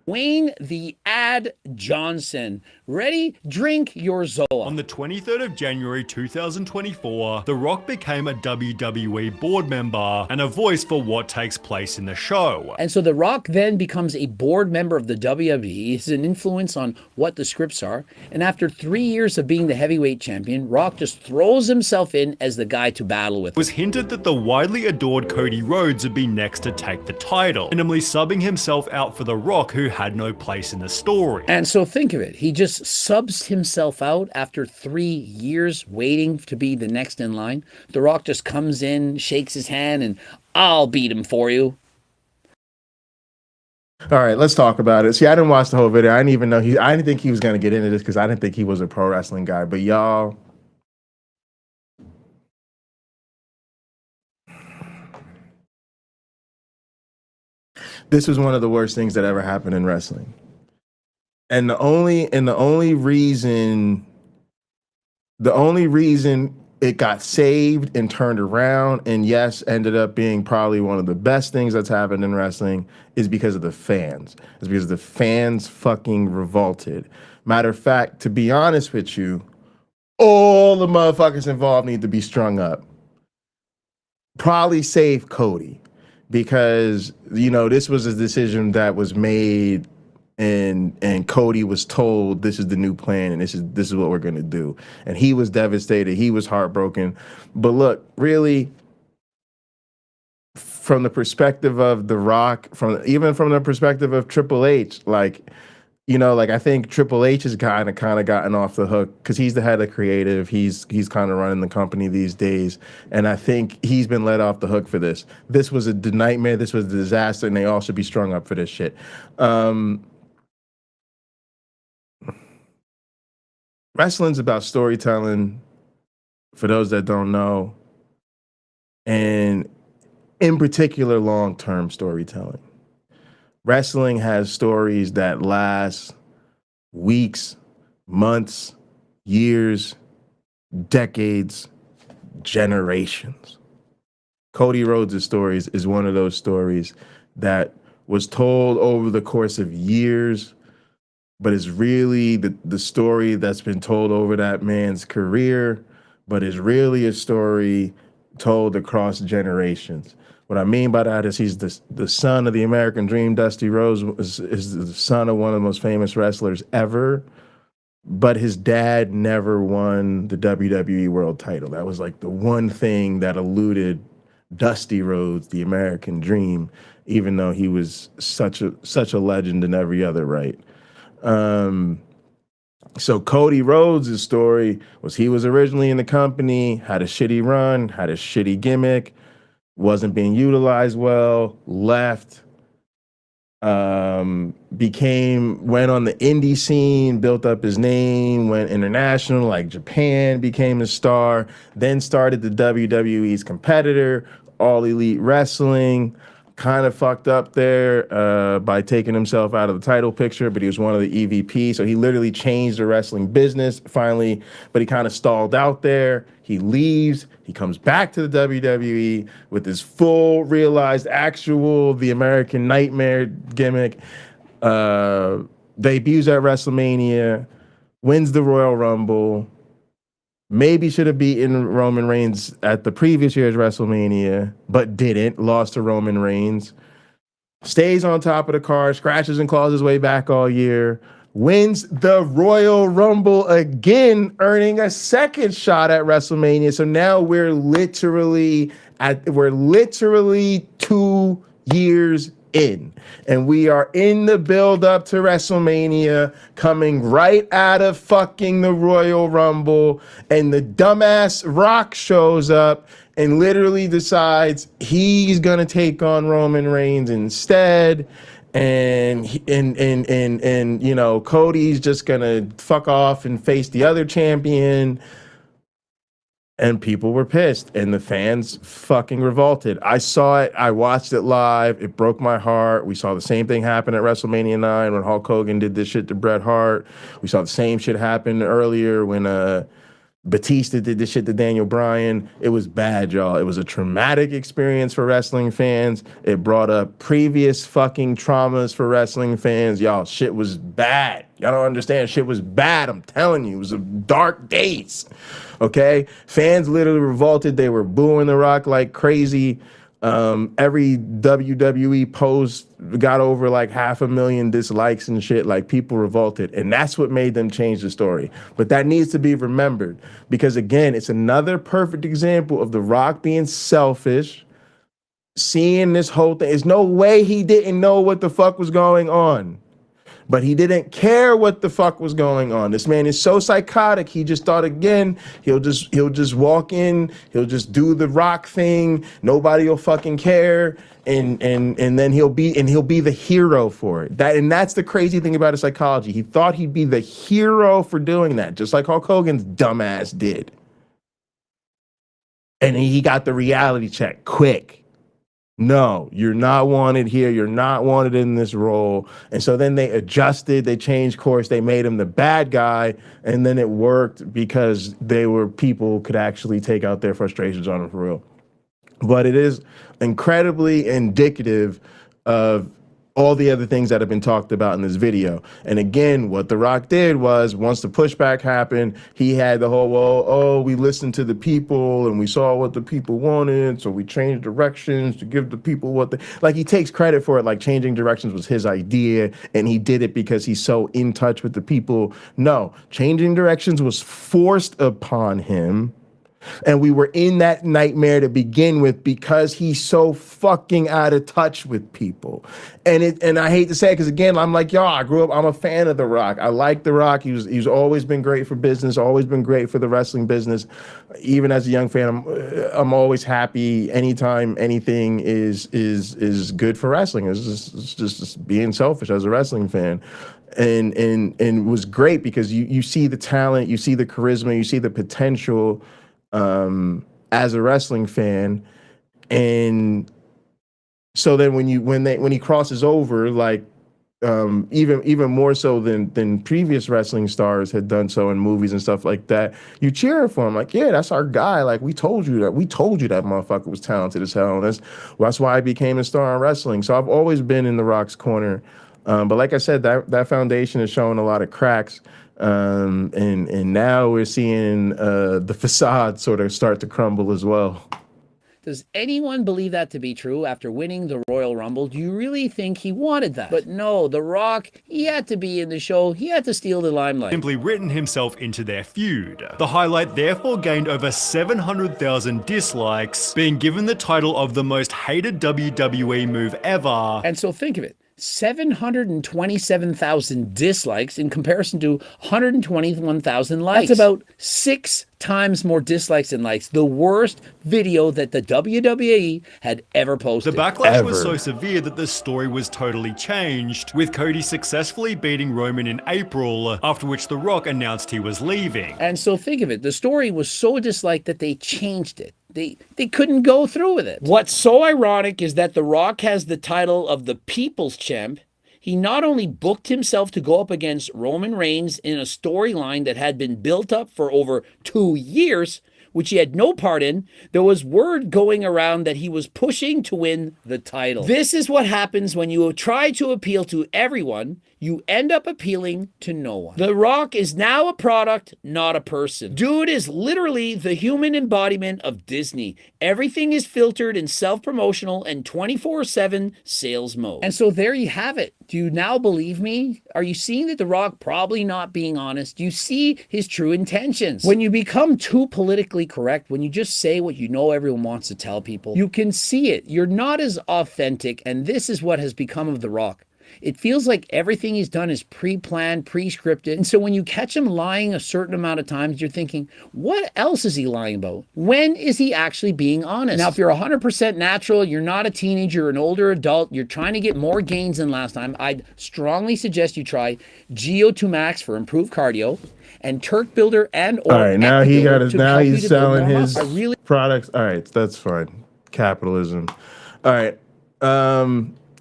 Wayne the Ad Johnson. Ready? Drink your Zoa. On the 23rd of January 2024, The Rock became a WWE board member and a voice for what takes place in the show. And so The Rock then becomes a board member of the WWE. He's an influence on what the scripts are. And after 3 years of being the heavyweight champion, Rock just throws himself in as the guy to battle with. It was hinted that the widely adored Cody Rhodes would be next to take the title, randomly subbing himself out for The Rock, who had no place in the story. And so think of it, he just subs himself out after 3 years waiting to be the next in line. The Rock just comes in, shakes his hand, and I'll beat him for you. All right, let's talk about it. See, I didn't watch the whole video. I didn't think he was going to get into this because I didn't think he was a pro wrestling guy. But y'all, this was one of the worst things that ever happened in wrestling. And the only reason it got saved and turned around, and yes, ended up being probably one of the best things that's happened in wrestling, is because of the fans. It's because the fans fucking revolted. Matter of fact, to be honest with you, all the motherfuckers involved need to be strung up. Probably save Cody, because, you know, this was a decision that was made and Cody was told this is the new plan and this is what we're gonna do. And he was devastated, he was heartbroken. But look, really, from the perspective of The Rock, even from the perspective of Triple H, like, you know, like, I think Triple H has kind of gotten off the hook because he's the head of creative. He's kind of running the company these days, and I think he's been let off the hook for this. This was a nightmare. This was a disaster, and they all should be strung up for this shit. Wrestling's about storytelling, for those that don't know, and in particular, long-term storytelling. Wrestling has stories that last weeks, months, years, decades, generations. Cody Rhodes' stories is one of those stories that was told over the course of years, but is really the story that's been told over that man's career, but is really a story told across generations. What I mean by that is he's the son of the American Dream. Dusty Rhodes is the son of one of the most famous wrestlers ever, but his dad never won the WWE World title. That was like the one thing that eluded Dusty Rhodes, the American Dream, even though he was such a legend in every other right. So Cody Rhodes' story was he was originally in the company, had a shitty run, had a shitty gimmick, wasn't being utilized well, left, went on the indie scene, built up his name, went international, like Japan, became a star, then started the WWE's competitor, All Elite Wrestling, kind of fucked up there by taking himself out of the title picture, but he was one of the EVP, so he literally changed the wrestling business finally, but he kind of stalled out there. He leaves, he comes back to the WWE with his full realized actual The American Nightmare gimmick, debuts at WrestleMania, wins the Royal Rumble, maybe should have beaten Roman Reigns at the previous year's WrestleMania, but didn't, lost to Roman Reigns, stays on top of the card, scratches and claws his way back all year, wins the Royal Rumble again, earning a second shot at WrestleMania. So now we're literally 2 years in, and we are in the build up to WrestleMania, coming right out of fucking the Royal Rumble, and the dumbass Rock shows up and literally decides he's gonna take on Roman Reigns instead. And you know, Cody's just gonna fuck off and face the other champion. And people were pissed, and the fans fucking revolted. I saw it. I watched it live. It broke my heart. We saw the same thing happen at WrestleMania 9 when Hulk Hogan did this shit to Bret Hart. We saw the same shit happen earlier when Batista did this shit to Daniel Bryan. It was bad, y'all. It was a traumatic experience for wrestling fans. It brought up previous fucking traumas for wrestling fans. Y'all, shit was bad. Y'all don't understand. Shit was bad. I'm telling you. It was a dark days. Okay? Fans literally revolted. They were booing The Rock like crazy. Every WWE post got over like 500,000 dislikes and shit. Like, people revolted, and that's what made them change the story. But that needs to be remembered, because again, it's another perfect example of The Rock being selfish, seeing this whole thing. There's no way he didn't know what the fuck was going on. But he didn't care what the fuck was going on. This man is so psychotic. He just thought, again, he'll just walk in, he'll just do the Rock thing. Nobody will fucking care, and then he'll be the hero for it. That's the crazy thing about his psychology. He thought he'd be the hero for doing that, just like Hulk Hogan's dumbass did. And he got the reality check quick. No, you're not wanted here. You're not wanted in this role. And so then they adjusted, they changed course, they made him the bad guy, and then it worked because people could actually take out their frustrations on him for real. But it is incredibly indicative of all the other things that have been talked about in this video. And again, what The Rock did was, once the pushback happened, he had the whole, we listened to the people and we saw what the people wanted, so we changed directions to give the people what they, like, he takes credit for it, like changing directions was his idea and he did it because he's so in touch with the people. No, changing directions was forced upon him. And we were in that nightmare to begin with because he's so fucking out of touch with people. And I hate to say it, because again, I'm like, y'all, I grew up, I'm a fan of The Rock. I like The Rock. He's always been great for business, always been great for the wrestling business. Even as a young fan, I'm always happy anytime anything is good for wrestling. It's just being selfish as a wrestling fan. And it was great because you see the talent, you see the charisma, you see the potential as a wrestling fan. And so then when he crosses over, like even more so than previous wrestling stars had done so in movies and stuff like that, you cheer for him, like, yeah, that's our guy. Like, we told you that motherfucker was talented as hell. And that's why I became a star in wrestling. So I've always been in The Rock's corner. But like I said, that foundation is showing a lot of cracks. And now we're seeing the facade sort of start to crumble as well. Does anyone believe that to be true after winning the Royal Rumble? Do you really think he wanted that? But no, The Rock, he had to be in the show. He had to steal the limelight. Simply written himself into their feud. The highlight therefore gained over 700,000 dislikes, being given the title of the most hated WWE move ever. And so think of it. 727,000 dislikes in comparison to 121,000 likes. That's about 6 times more dislikes than likes. The worst video that the WWE had ever posted. The backlash was so severe that the story was totally changed, with Cody successfully beating Roman in April, after which The Rock announced he was leaving. And so think of it. The story was so disliked that they changed it. they couldn't go through with it. What's so ironic is that The Rock has the title of the People's Champ. He not only booked himself to go up against Roman Reigns in a storyline that had been built up for over 2 years, which he had no part in, there was word going around that he was pushing to win the title. This is what happens when you try to appeal to everyone. You end up appealing to no one. The Rock is now a product, not a person. Dude is literally the human embodiment of Disney. Everything is filtered and self-promotional and 24/7 sales mode. And so there you have it. Do you now believe me? Are you seeing that The Rock probably not being honest? Do you see his true intentions? When you become too politically correct, when you just say what you know everyone wants to tell people, you can see it. You're not as authentic, and this is what has become of The Rock. It feels like everything he's done is pre-planned, pre-scripted. And so when you catch him lying a certain amount of times, you're thinking, what else is he lying about? When is he actually being honest? Now, if you're 100% natural, you're not a teenager, an older adult, you're trying to get more gains than last time, I'd strongly suggest you try GO2 Max for improved cardio and Turk Builder and or all right, now he got his, now he's selling his really products. All right, that's fine. Capitalism. All right.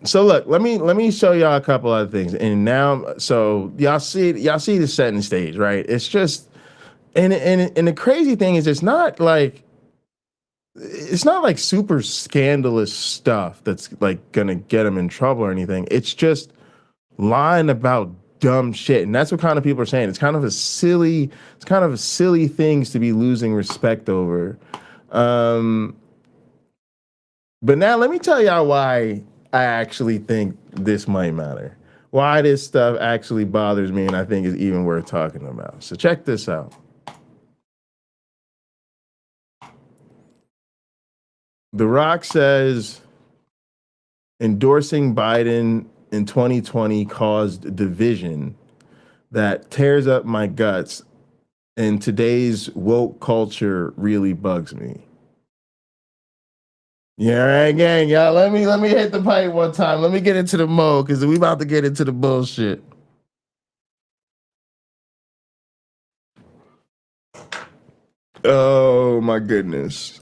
So look, let me show y'all a couple other things. And now, so y'all see the setting stage, right? It's just, and the crazy thing is, it's not like super scandalous stuff that's like gonna get him in trouble or anything. It's just lying about dumb shit, and that's what kind of people are saying. It's kind of a silly things to be losing respect over. But now let me tell y'all why I actually think this might matter. Why this stuff actually bothers me and I think is even worth talking about. So check this out. The Rock says endorsing Biden in 2020 caused division that tears up my guts, and today's woke culture really bugs me. Yeah, right, gang, y'all. Let me hit the pipe one time. Let me get into the mode because we about to get into the bullshit. Oh my goodness.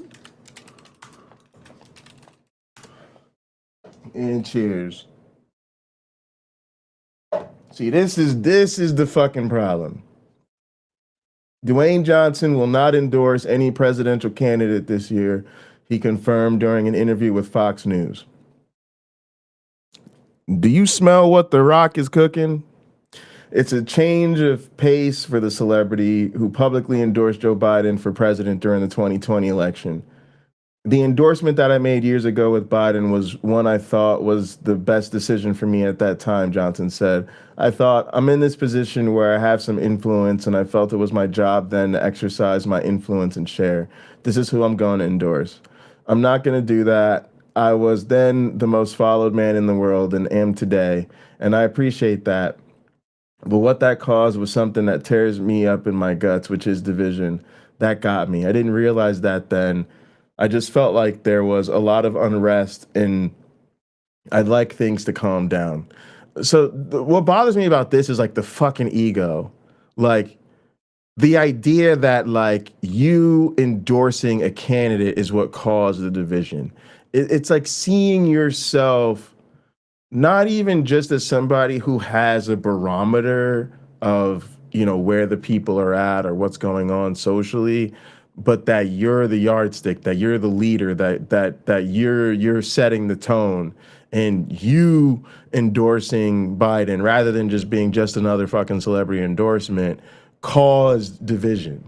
And cheers. See, this is the fucking problem. Dwayne Johnson will not endorse any presidential candidate this year, he confirmed during an interview with Fox News. Do you smell what The Rock is cooking? It's a change of pace for the celebrity who publicly endorsed Joe Biden for president during the 2020 election. The endorsement that I made years ago with Biden was one I thought was the best decision for me at that time, Johnson said. I thought, I'm in this position where I have some influence, and I felt it was my job then to exercise my influence and share. This is who I'm going to endorse. I'm not going to do that. I was then the most followed man in the world and am today, and I appreciate that. But what that caused was something that tears me up in my guts, which is division. That got me. I didn't realize that then. I just felt like there was a lot of unrest, and I'd like things to calm down. So what bothers me about this is like the fucking ego. Like, the idea that like you endorsing a candidate is what caused the division. It's like seeing yourself not even just as somebody who has a barometer of, you know, where the people are at or what's going on socially, but that you're the yardstick, that you're the leader, that you're setting the tone, and you endorsing Biden rather than just being just another fucking celebrity endorsement caused division,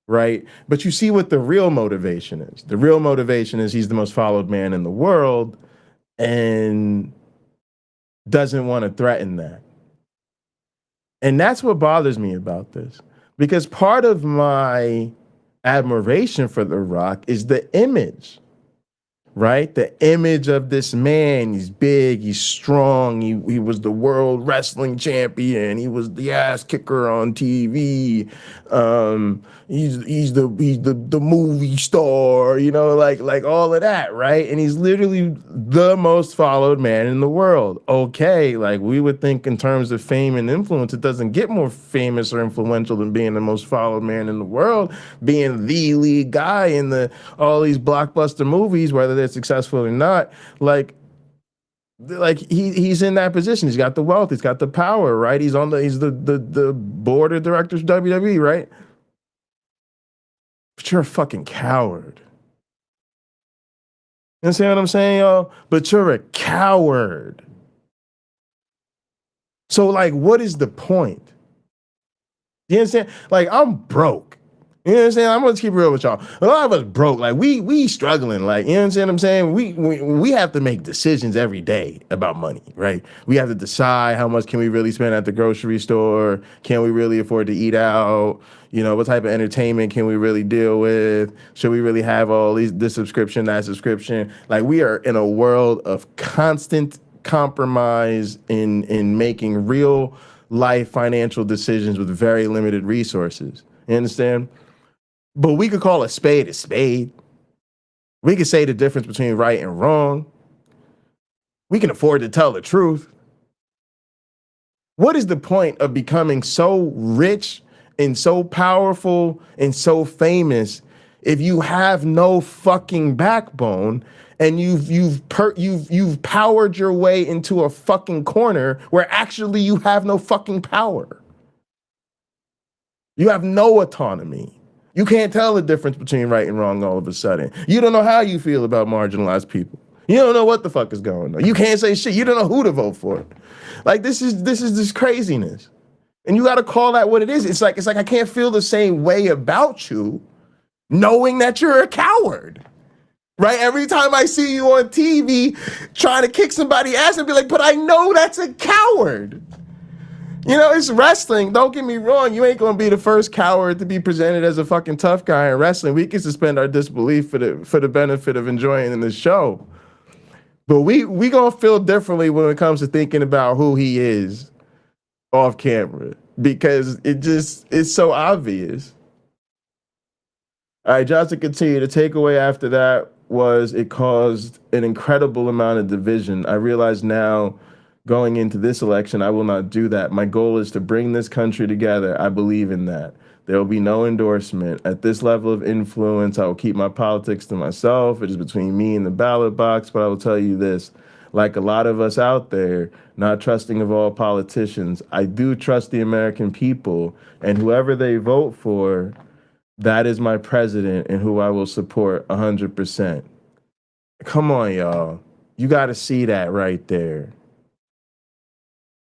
right? But you see what the real motivation is. The real motivation is he's the most followed man in the world and doesn't want to threaten that. And that's what bothers me about this, because part of my admiration for The Rock is the image, right? The image of this man, he's big, he's strong, he was the world wrestling champion, he was the ass kicker on TV, he's the movie star, you know, like all of that, right? And he's literally the most followed man in the world. Okay, like we would think in terms of fame and influence, it doesn't get more famous or influential than being the most followed man in the world, being the lead guy in all these blockbuster movies, whether they're successful or not. Like he's in that position. He's got the wealth, he's got the power, right? He's the board of directors of WWE, right? But you're a fucking coward. You understand what I'm saying, y'all? But you're a coward. So, like, what is the point? You understand? Like, I'm broke. You know what I'm saying? I'm gonna keep it real with y'all. A lot of us broke. Like, we struggling. Like, you know what I'm saying? We have to make decisions every day about money, right? We have to decide how much can we really spend at the grocery store? Can we really afford to eat out? You know, what type of entertainment can we really deal with? Should we really have all this subscription, that subscription? Like, we are in a world of constant compromise in making real life financial decisions with very limited resources. You understand? But we could call a spade a spade. We could say the difference between right and wrong. We can afford to tell the truth. What is the point of becoming so rich and so powerful and so famous if you have no fucking backbone and you've powered your way into a fucking corner where actually you have no fucking power? You have no autonomy. You can't tell the difference between right and wrong all of a sudden. You don't know how you feel about marginalized people. You don't know what the fuck is going on. You can't say shit. You don't know who to vote for. Like, this is craziness. And you got to call that what it is. It's like I can't feel the same way about you knowing that you're a coward. Right? Every time I see you on TV trying to kick somebody's ass and be like, but I know that's a coward. You know, it's wrestling. Don't get me wrong. You ain't going to be the first coward to be presented as a fucking tough guy in wrestling. We can suspend our disbelief for the benefit of enjoying in the show. But we going to feel differently when it comes to thinking about who he is off camera, because it's so obvious. All right, just to continue, the takeaway after that was it caused an incredible amount of division. I realize now, going into this election, I will not do that. My goal is to bring this country together. I believe in that. There will be no endorsement. At this level of influence, I will keep my politics to myself. It is between me and the ballot box, but I will tell you this. Like a lot of us out there, not trusting of all politicians, I do trust the American people, and whoever they vote for, that is my president and who I will support 100%. Come on, y'all. You got to see that right there.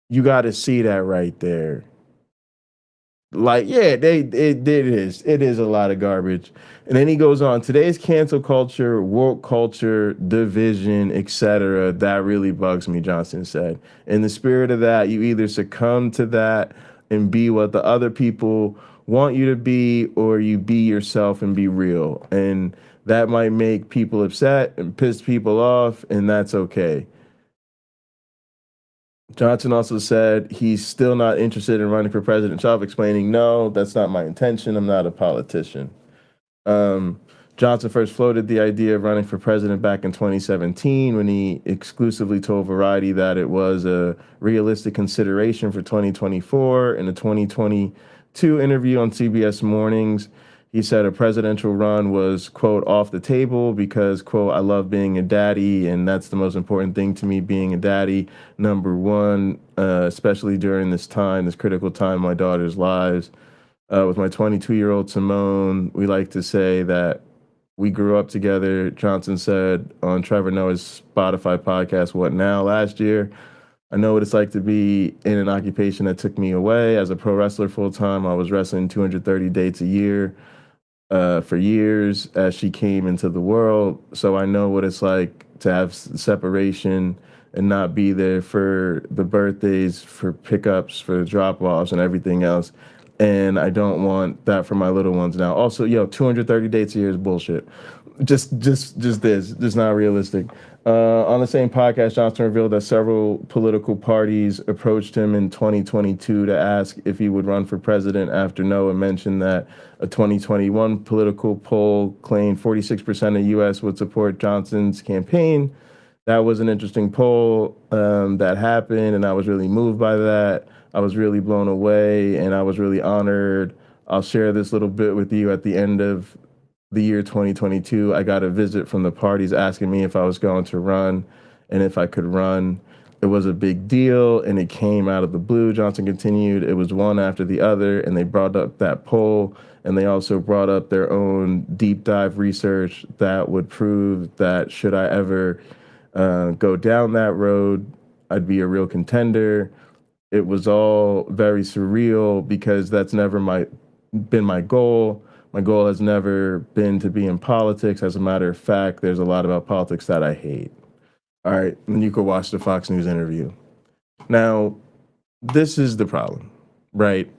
You got to see that right there. Like, yeah, it is a lot of garbage. And then he goes on, today's cancel culture, woke culture, division, etc. That really bugs me, Johnson said. In the spirit of that, you either succumb to that and be what the other people want you to be, or you be yourself and be real. And that might make people upset and piss people off, and that's okay. Johnson also said he's still not interested in running for president himself, explaining, no, that's not my intention. I'm not a politician. Johnson first floated the idea of running for president back in 2017 when he exclusively told Variety that it was a realistic consideration for 2024. In a 2022 interview on CBS Mornings, he said a presidential run was, quote, off the table because, quote, I love being a daddy, and that's the most important thing to me, being a daddy, number one, especially during this time, this critical time in my daughter's lives. With my 22-year-old Simone, we like to say that we grew up together, Johnson said on Trevor Noah's Spotify podcast, What Now, last year. I know what it's like to be in an occupation that took me away. As a pro wrestler full-time, I was wrestling 230 dates a year for years as she came into the world. So I know what it's like to have separation and not be there for the birthdays, for pickups, for drop-offs, and everything else. And I don't want that for my little ones now. Also, 230 dates a year is bullshit. Just this. Just not realistic. On the same podcast, Johnson revealed that several political parties approached him in 2022 to ask if he would run for president after Noah mentioned that a 2021 political poll claimed 46% of U.S. would support Johnson's campaign. That was an interesting poll that happened, and I was really moved by that. I was really blown away, and I was really honored. I'll share this little bit with you. At the end of the year 2022, I got a visit from the parties asking me if I was going to run and if I could run. It was a big deal, and it came out of the blue. Johnson continued. It was one after the other, and they brought up that poll, and they also brought up their own deep dive research that would prove that should I ever go down that road, I'd be a real contender. It was all very surreal because that's never been my goal. My goal has never been to be in politics. As a matter of fact, there's a lot about politics that I hate. All right, and you could watch the Fox News interview. Now, this is the problem, right?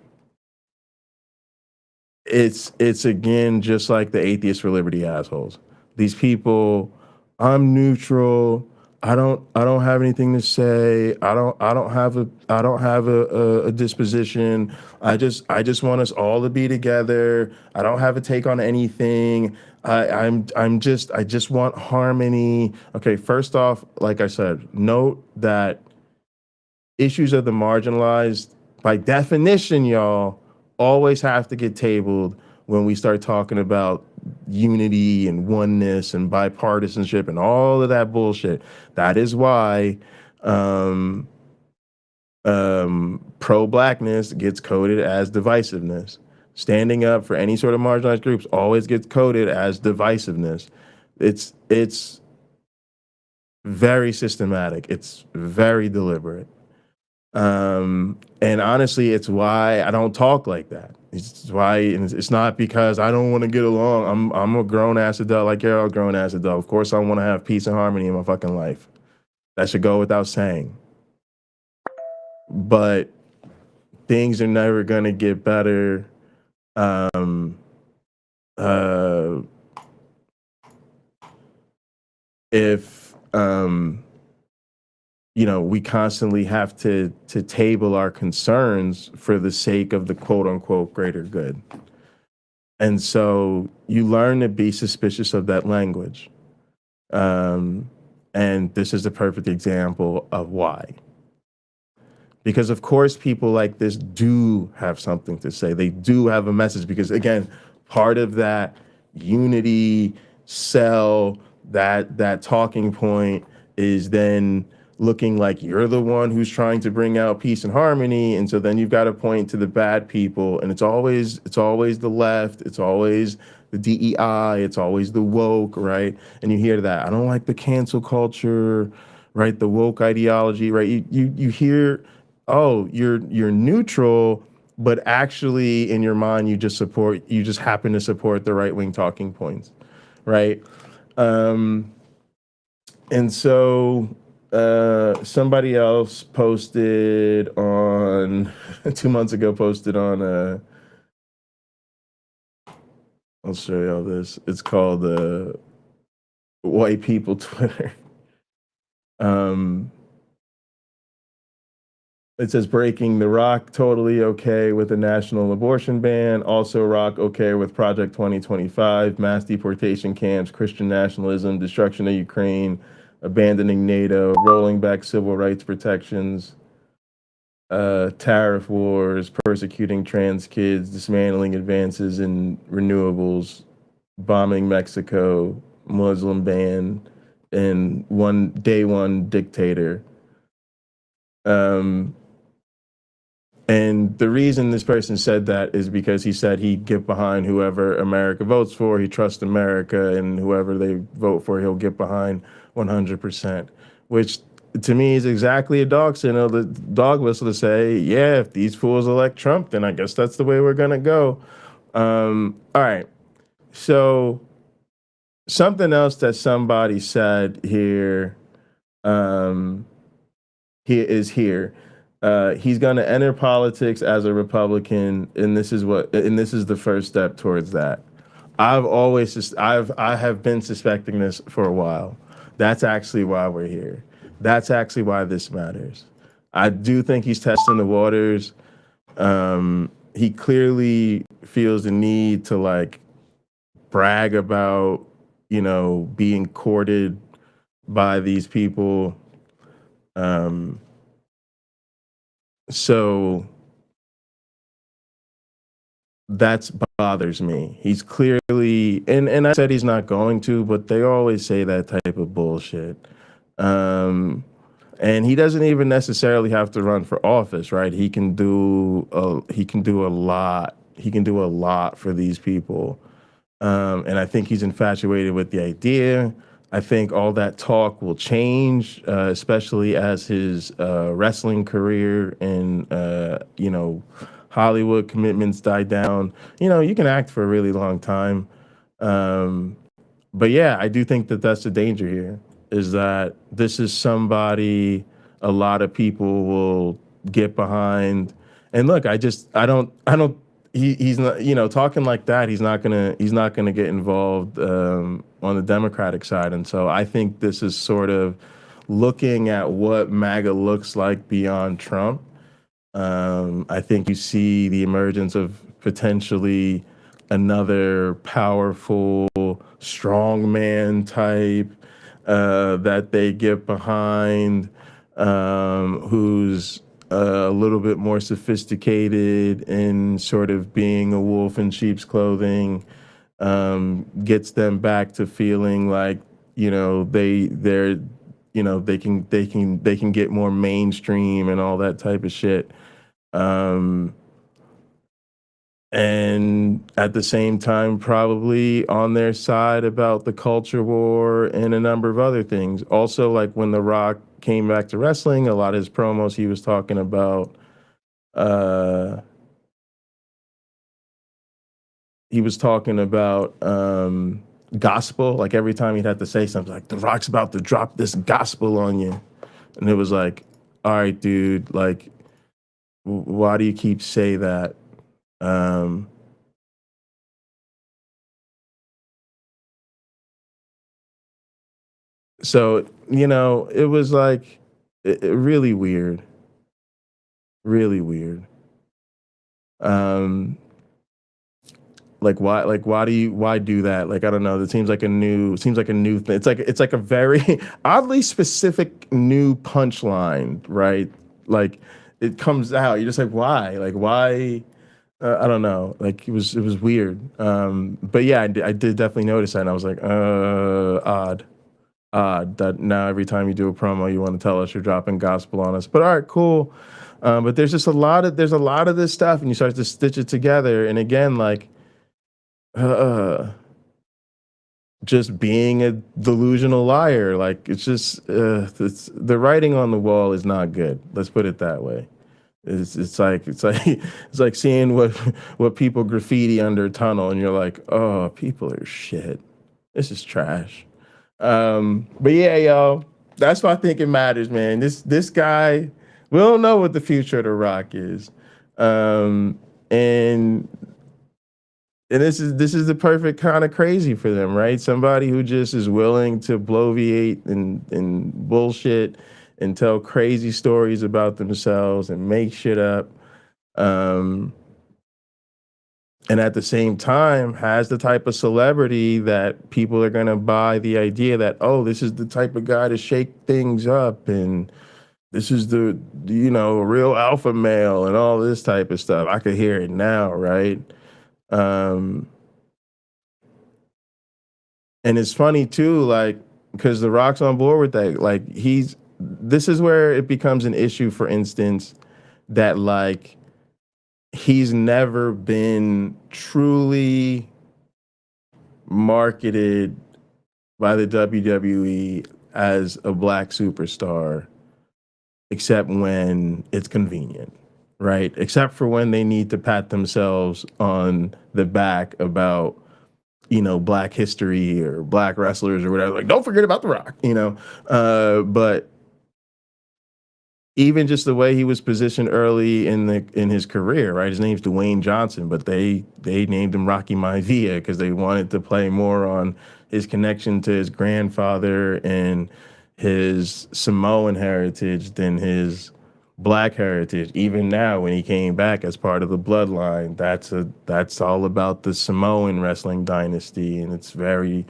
It's again just like the Atheists for Liberty assholes. These people, I'm neutral. I don't have anything to say. I don't have a disposition. I just want us all to be together. I don't have a take on anything. I just want harmony. Okay, first off, like I said, note that issues of the marginalized, by definition, y'all, always have to get tabled when we start talking about unity and oneness and bipartisanship and all of that bullshit. That is why pro-blackness gets coded as divisiveness. Standing up for any sort of marginalized groups always gets coded as divisiveness. It's very systematic. It's very deliberate. And honestly, it's why I don't talk like that. It's why it's not because I don't want to get along. I'm a grown ass adult, like you're a grown ass adult. Of course, I want to have peace and harmony in my fucking life. That should go without saying. But things are never gonna get better. If we constantly have to table our concerns for the sake of the quote unquote greater good. And so you learn to be suspicious of that language. And this is a perfect example of why. Because of course people like this do have something to say. They do have a message because again, part of that unity cell, that talking point is then looking like you're the one who's trying to bring out peace and harmony. And so then you've got to point to the bad people. And it's always the left. It's always the DEI. It's always the woke, right? And you hear that. I don't like the cancel culture, right? The woke ideology, right? You hear, oh, you're neutral, but actually in your mind, you just happen to support the right-wing talking points, right? And so somebody else posted on 2 months ago, I'll show y'all this. It's called White People Twitter. It says breaking: The Rock totally okay with a national abortion ban. Also Rock okay with Project 2025, mass deportation camps, Christian nationalism, destruction of Ukraine, abandoning NATO, rolling back civil rights protections, tariff wars, persecuting trans kids, dismantling advances in renewables, bombing Mexico, Muslim ban, and day one dictator. And the reason this person said that is because he said he'd get behind whoever America votes for. He trusts America, and whoever they vote for, he'll get behind 100%, which to me is exactly a dog signal, the dog whistle to say, yeah, if these fools elect Trump, then I guess that's the way we're going to go. All right. So something else that somebody said here, He's going to enter politics as a Republican, and this is the first step towards that. I have been suspecting this for a while. That's actually why we're here. That's actually why this matters. I do think he's testing the waters. He clearly feels the need to like brag about, you know, being courted by these people. So that's bothers me. He's clearly, and I said he's not going to, but they always say that type of bullshit. And he doesn't even necessarily have to run for office, right? He can do a lot. He can do a lot for these people. And I think he's infatuated with the idea. I think all that talk will change, especially as his wrestling career and, you know, Hollywood commitments die down. You know, you can act for a really long time. But yeah, I do think that that's the danger here, is that this is somebody a lot of people will get behind. And look, he's not, you know, talking like that, he's not gonna get involved on the Democratic side. And so I think this is sort of looking at what MAGA looks like beyond Trump. I think you see the emergence of potentially another powerful strongman type that they get behind, who's a little bit more sophisticated in sort of being a wolf in sheep's clothing, gets them back to feeling like, you know, they're you know, they can get more mainstream and all that type of shit. And at the same time, probably on their side about the culture war and a number of other things. Also, like when The Rock came back to wrestling, a lot of his promos, he was talking about, gospel. Like every time he'd have to say something, like, The Rock's about to drop this gospel on you. And it was like, all right, dude, like, why do you keep say that? So, you know, it was like really weird. Really weird. Why do that? Like, I don't know. It seems like a new thing. It's like a very oddly specific new punchline, right? Like it comes out. You're just like, why? Like, why? I don't know. Like it was weird. But yeah, I did definitely notice that, and I was like, odd that now every time you do a promo, you want to tell us you're dropping gospel on us. But all right, cool. But there's just a lot of this stuff, and you start to stitch it together. And again, like, just being a delusional liar. Like it's just the writing on the wall is not good. Let's put it that way. It's like seeing what people graffiti under a tunnel, and you're like, oh, people are shit. This is trash. But yeah, yo, that's why I think it matters, man. This guy, we don't know what the future of The Rock is, and this is the perfect kind of crazy for them, right? Somebody who just is willing to bloviate and bullshit and tell crazy stories about themselves and make shit up. And at the same time has the type of celebrity that people are going to buy the idea that, oh, this is the type of guy to shake things up, and this is the, you know, real alpha male and all this type of stuff. I could hear it now, right? And it's funny too, like, because The Rock's on board with that. Like this is where it becomes an issue, for instance, that like he's never been truly marketed by the WWE as a black superstar, except when it's convenient, right? Except for when they need to pat themselves on the back about, you know, black history or black wrestlers or whatever. Like, don't forget about The Rock, you know? But even just the way he was positioned early in his career, right? His name's Dwayne Johnson, but they named him Rocky Maivia because they wanted to play more on his connection to his grandfather and his Samoan heritage than his black heritage. Even now, when he came back as part of the bloodline, that's all about the Samoan wrestling dynasty, and it's very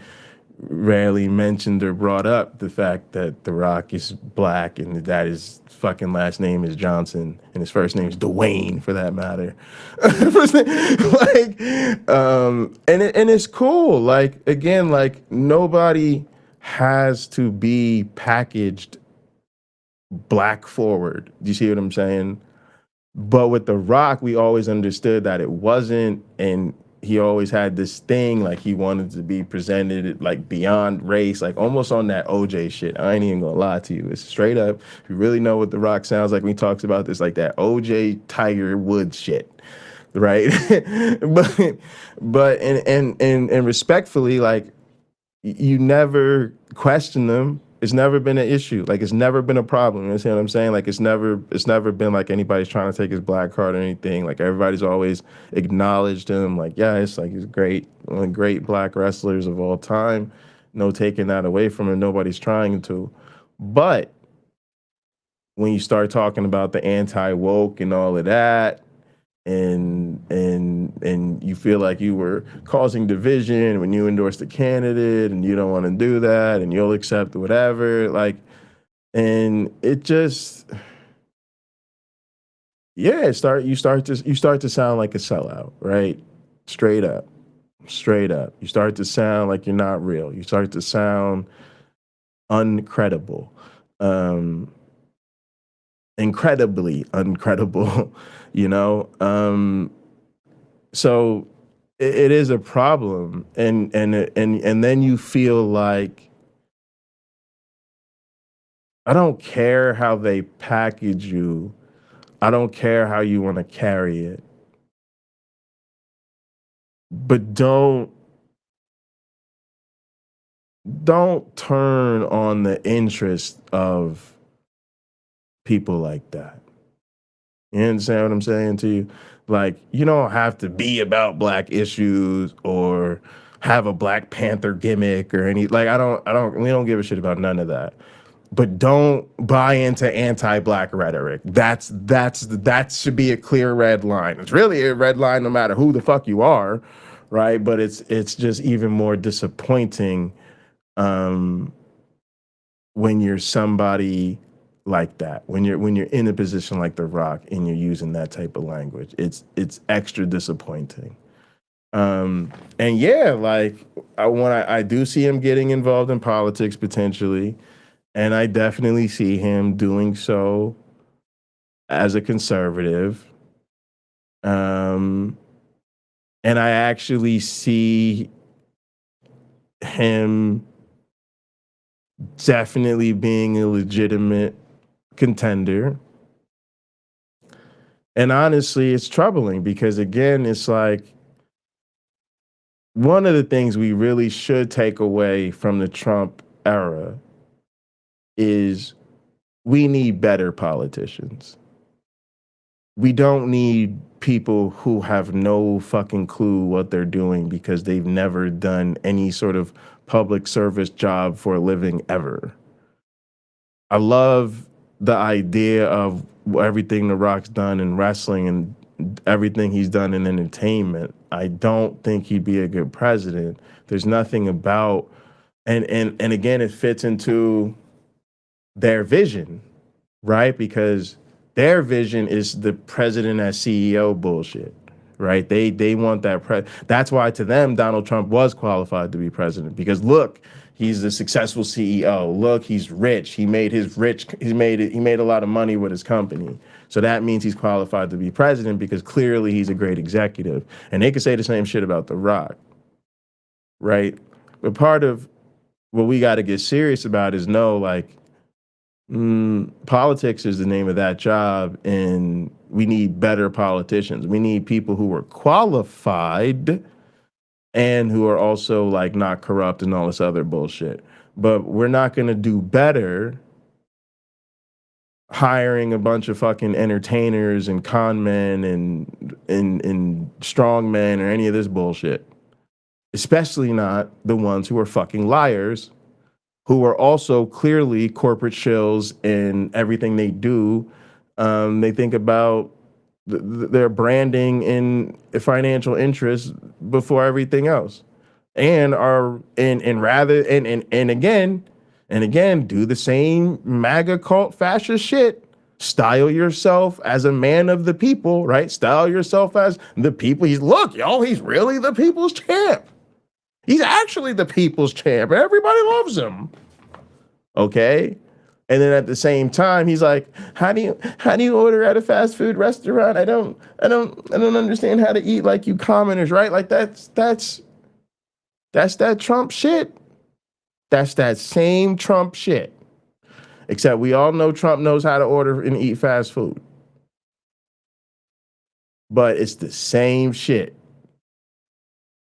rarely mentioned or brought up the fact that The Rock is black and that his fucking last name is Johnson and his first name is Dwayne, for that matter. And it's cool. Like, again, like, nobody has to be packaged black forward. Do you see what I'm saying? But with The Rock, we always understood that it wasn't, and he always had this thing, like he wanted to be presented like beyond race, like almost on that OJ shit. I ain't even gonna lie to you. It's straight up, if you really know what The Rock sounds like when he talks about this, like that OJ Tiger Woods shit, right? but and respectfully, like, you never question them. It's never been an issue. Like, it's never been a problem. You understand what I'm saying? Like, it's never been like anybody's trying to take his black card or anything. Like, everybody's always acknowledged him. Like, yeah, it's like he's great, one of the great black wrestlers of all time. No taking that away from him. Nobody's trying to. But when you start talking about the anti-woke and all of that, and you feel like you were causing division when you endorsed a candidate and you don't want to do that and you'll accept whatever, like, and it just, yeah, you start to sound like a sellout, right? Straight up. You start to sound like you're not real. You start to sound uncredible. Incredibly uncredible, you know? So it is a problem. And then you feel like, I don't care how they package you. I don't care how you want to carry it. But don't turn on the interest of people like that. You understand what I'm saying to you? Like, you don't have to be about black issues or have a Black Panther gimmick or any, like, we don't give a shit about none of that. But don't buy into anti-black rhetoric. That should be a clear red line. It's really a red line no matter who the fuck you are, right? But it's just even more disappointing when you're somebody like that, when you're in a position like The Rock and you're using that type of language. It's extra disappointing. And yeah, like, I do see him getting involved in politics potentially, and I definitely see him doing so as a conservative. And I actually see him definitely being a legitimate contender. And honestly, it's troubling because, again, it's like, one of the things we really should take away from the Trump era is we need better politicians. We don't need people who have no fucking clue what they're doing because they've never done any sort of public service job for a living ever. I love the idea of everything The Rock's done in wrestling and everything he's done in entertainment. I don't think he'd be a good president. There's nothing about, and again, it fits into their vision, right? Because their vision is the president as CEO bullshit, right? They want that. That's why to them, Donald Trump was qualified to be president, because look, he's a successful CEO. Look, he's rich. He made a lot of money with his company. So that means he's qualified to be president because clearly he's a great executive. And they could say the same shit about The Rock, right? But part of what we got to get serious about is politics is the name of that job, and we need better politicians. We need people who are qualified and who are also like not corrupt and all this other bullshit. But we're not going to do better hiring a bunch of fucking entertainers and con men and strong men or any of this bullshit. Especially not the ones who are fucking liars, who are also clearly corporate shills in everything they do. They think about their branding and financial interests before everything else, and again do the same MAGA cult fascist shit. Style yourself as a man of the people, right? Style yourself as the people. He's really the people's champ. He's actually the people's champ. Everybody loves him. Okay? And then at the same time, he's like, how do you order at a fast food restaurant? I don't understand how to eat like you commoners, right? Like that's that Trump shit. That's that same Trump shit. Except we all know Trump knows how to order and eat fast food. But it's the same shit.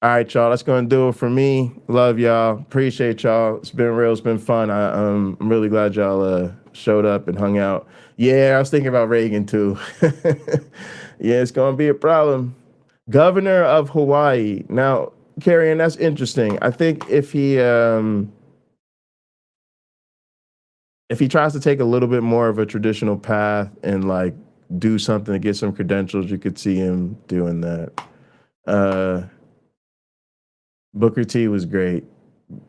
All right, y'all, that's going to do it for me. Love y'all. Appreciate y'all. It's been real. It's been fun. I'm really glad y'all showed up and hung out. Yeah, I was thinking about Reagan, too. Yeah, it's going to be a problem. Governor of Hawaii. Now, Carrie, that's interesting. I think if he tries to take a little bit more of a traditional path and, like, do something to get some credentials, you could see him doing that. Booker T was great,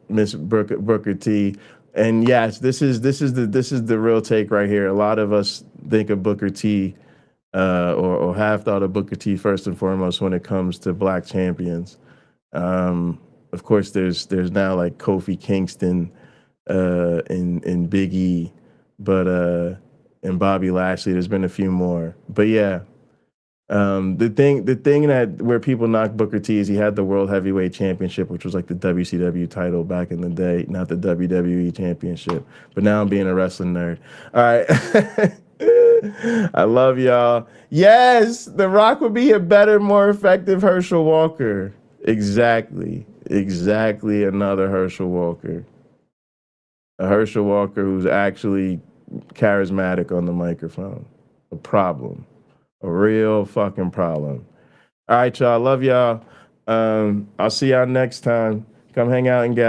Miss Booker T, and yes, this is the real take right here. A lot of us think of Booker T, or have thought of Booker T first and foremost when it comes to black champions. Of course, there's now like Kofi Kingston, and Big E, but and Bobby Lashley. There's been a few more, but yeah. The thing that where people knock Booker T is he had the World Heavyweight Championship, which was like the WCW title back in the day, not the WWE Championship. But now I'm being a wrestling nerd. All right. I love y'all. Yes, The Rock would be a better, more effective Herschel Walker. Exactly. Another Herschel Walker. A Herschel Walker who's actually charismatic on the microphone. A problem. A real fucking problem. All right, y'all. Love y'all. I'll see y'all next time. Come hang out and gather.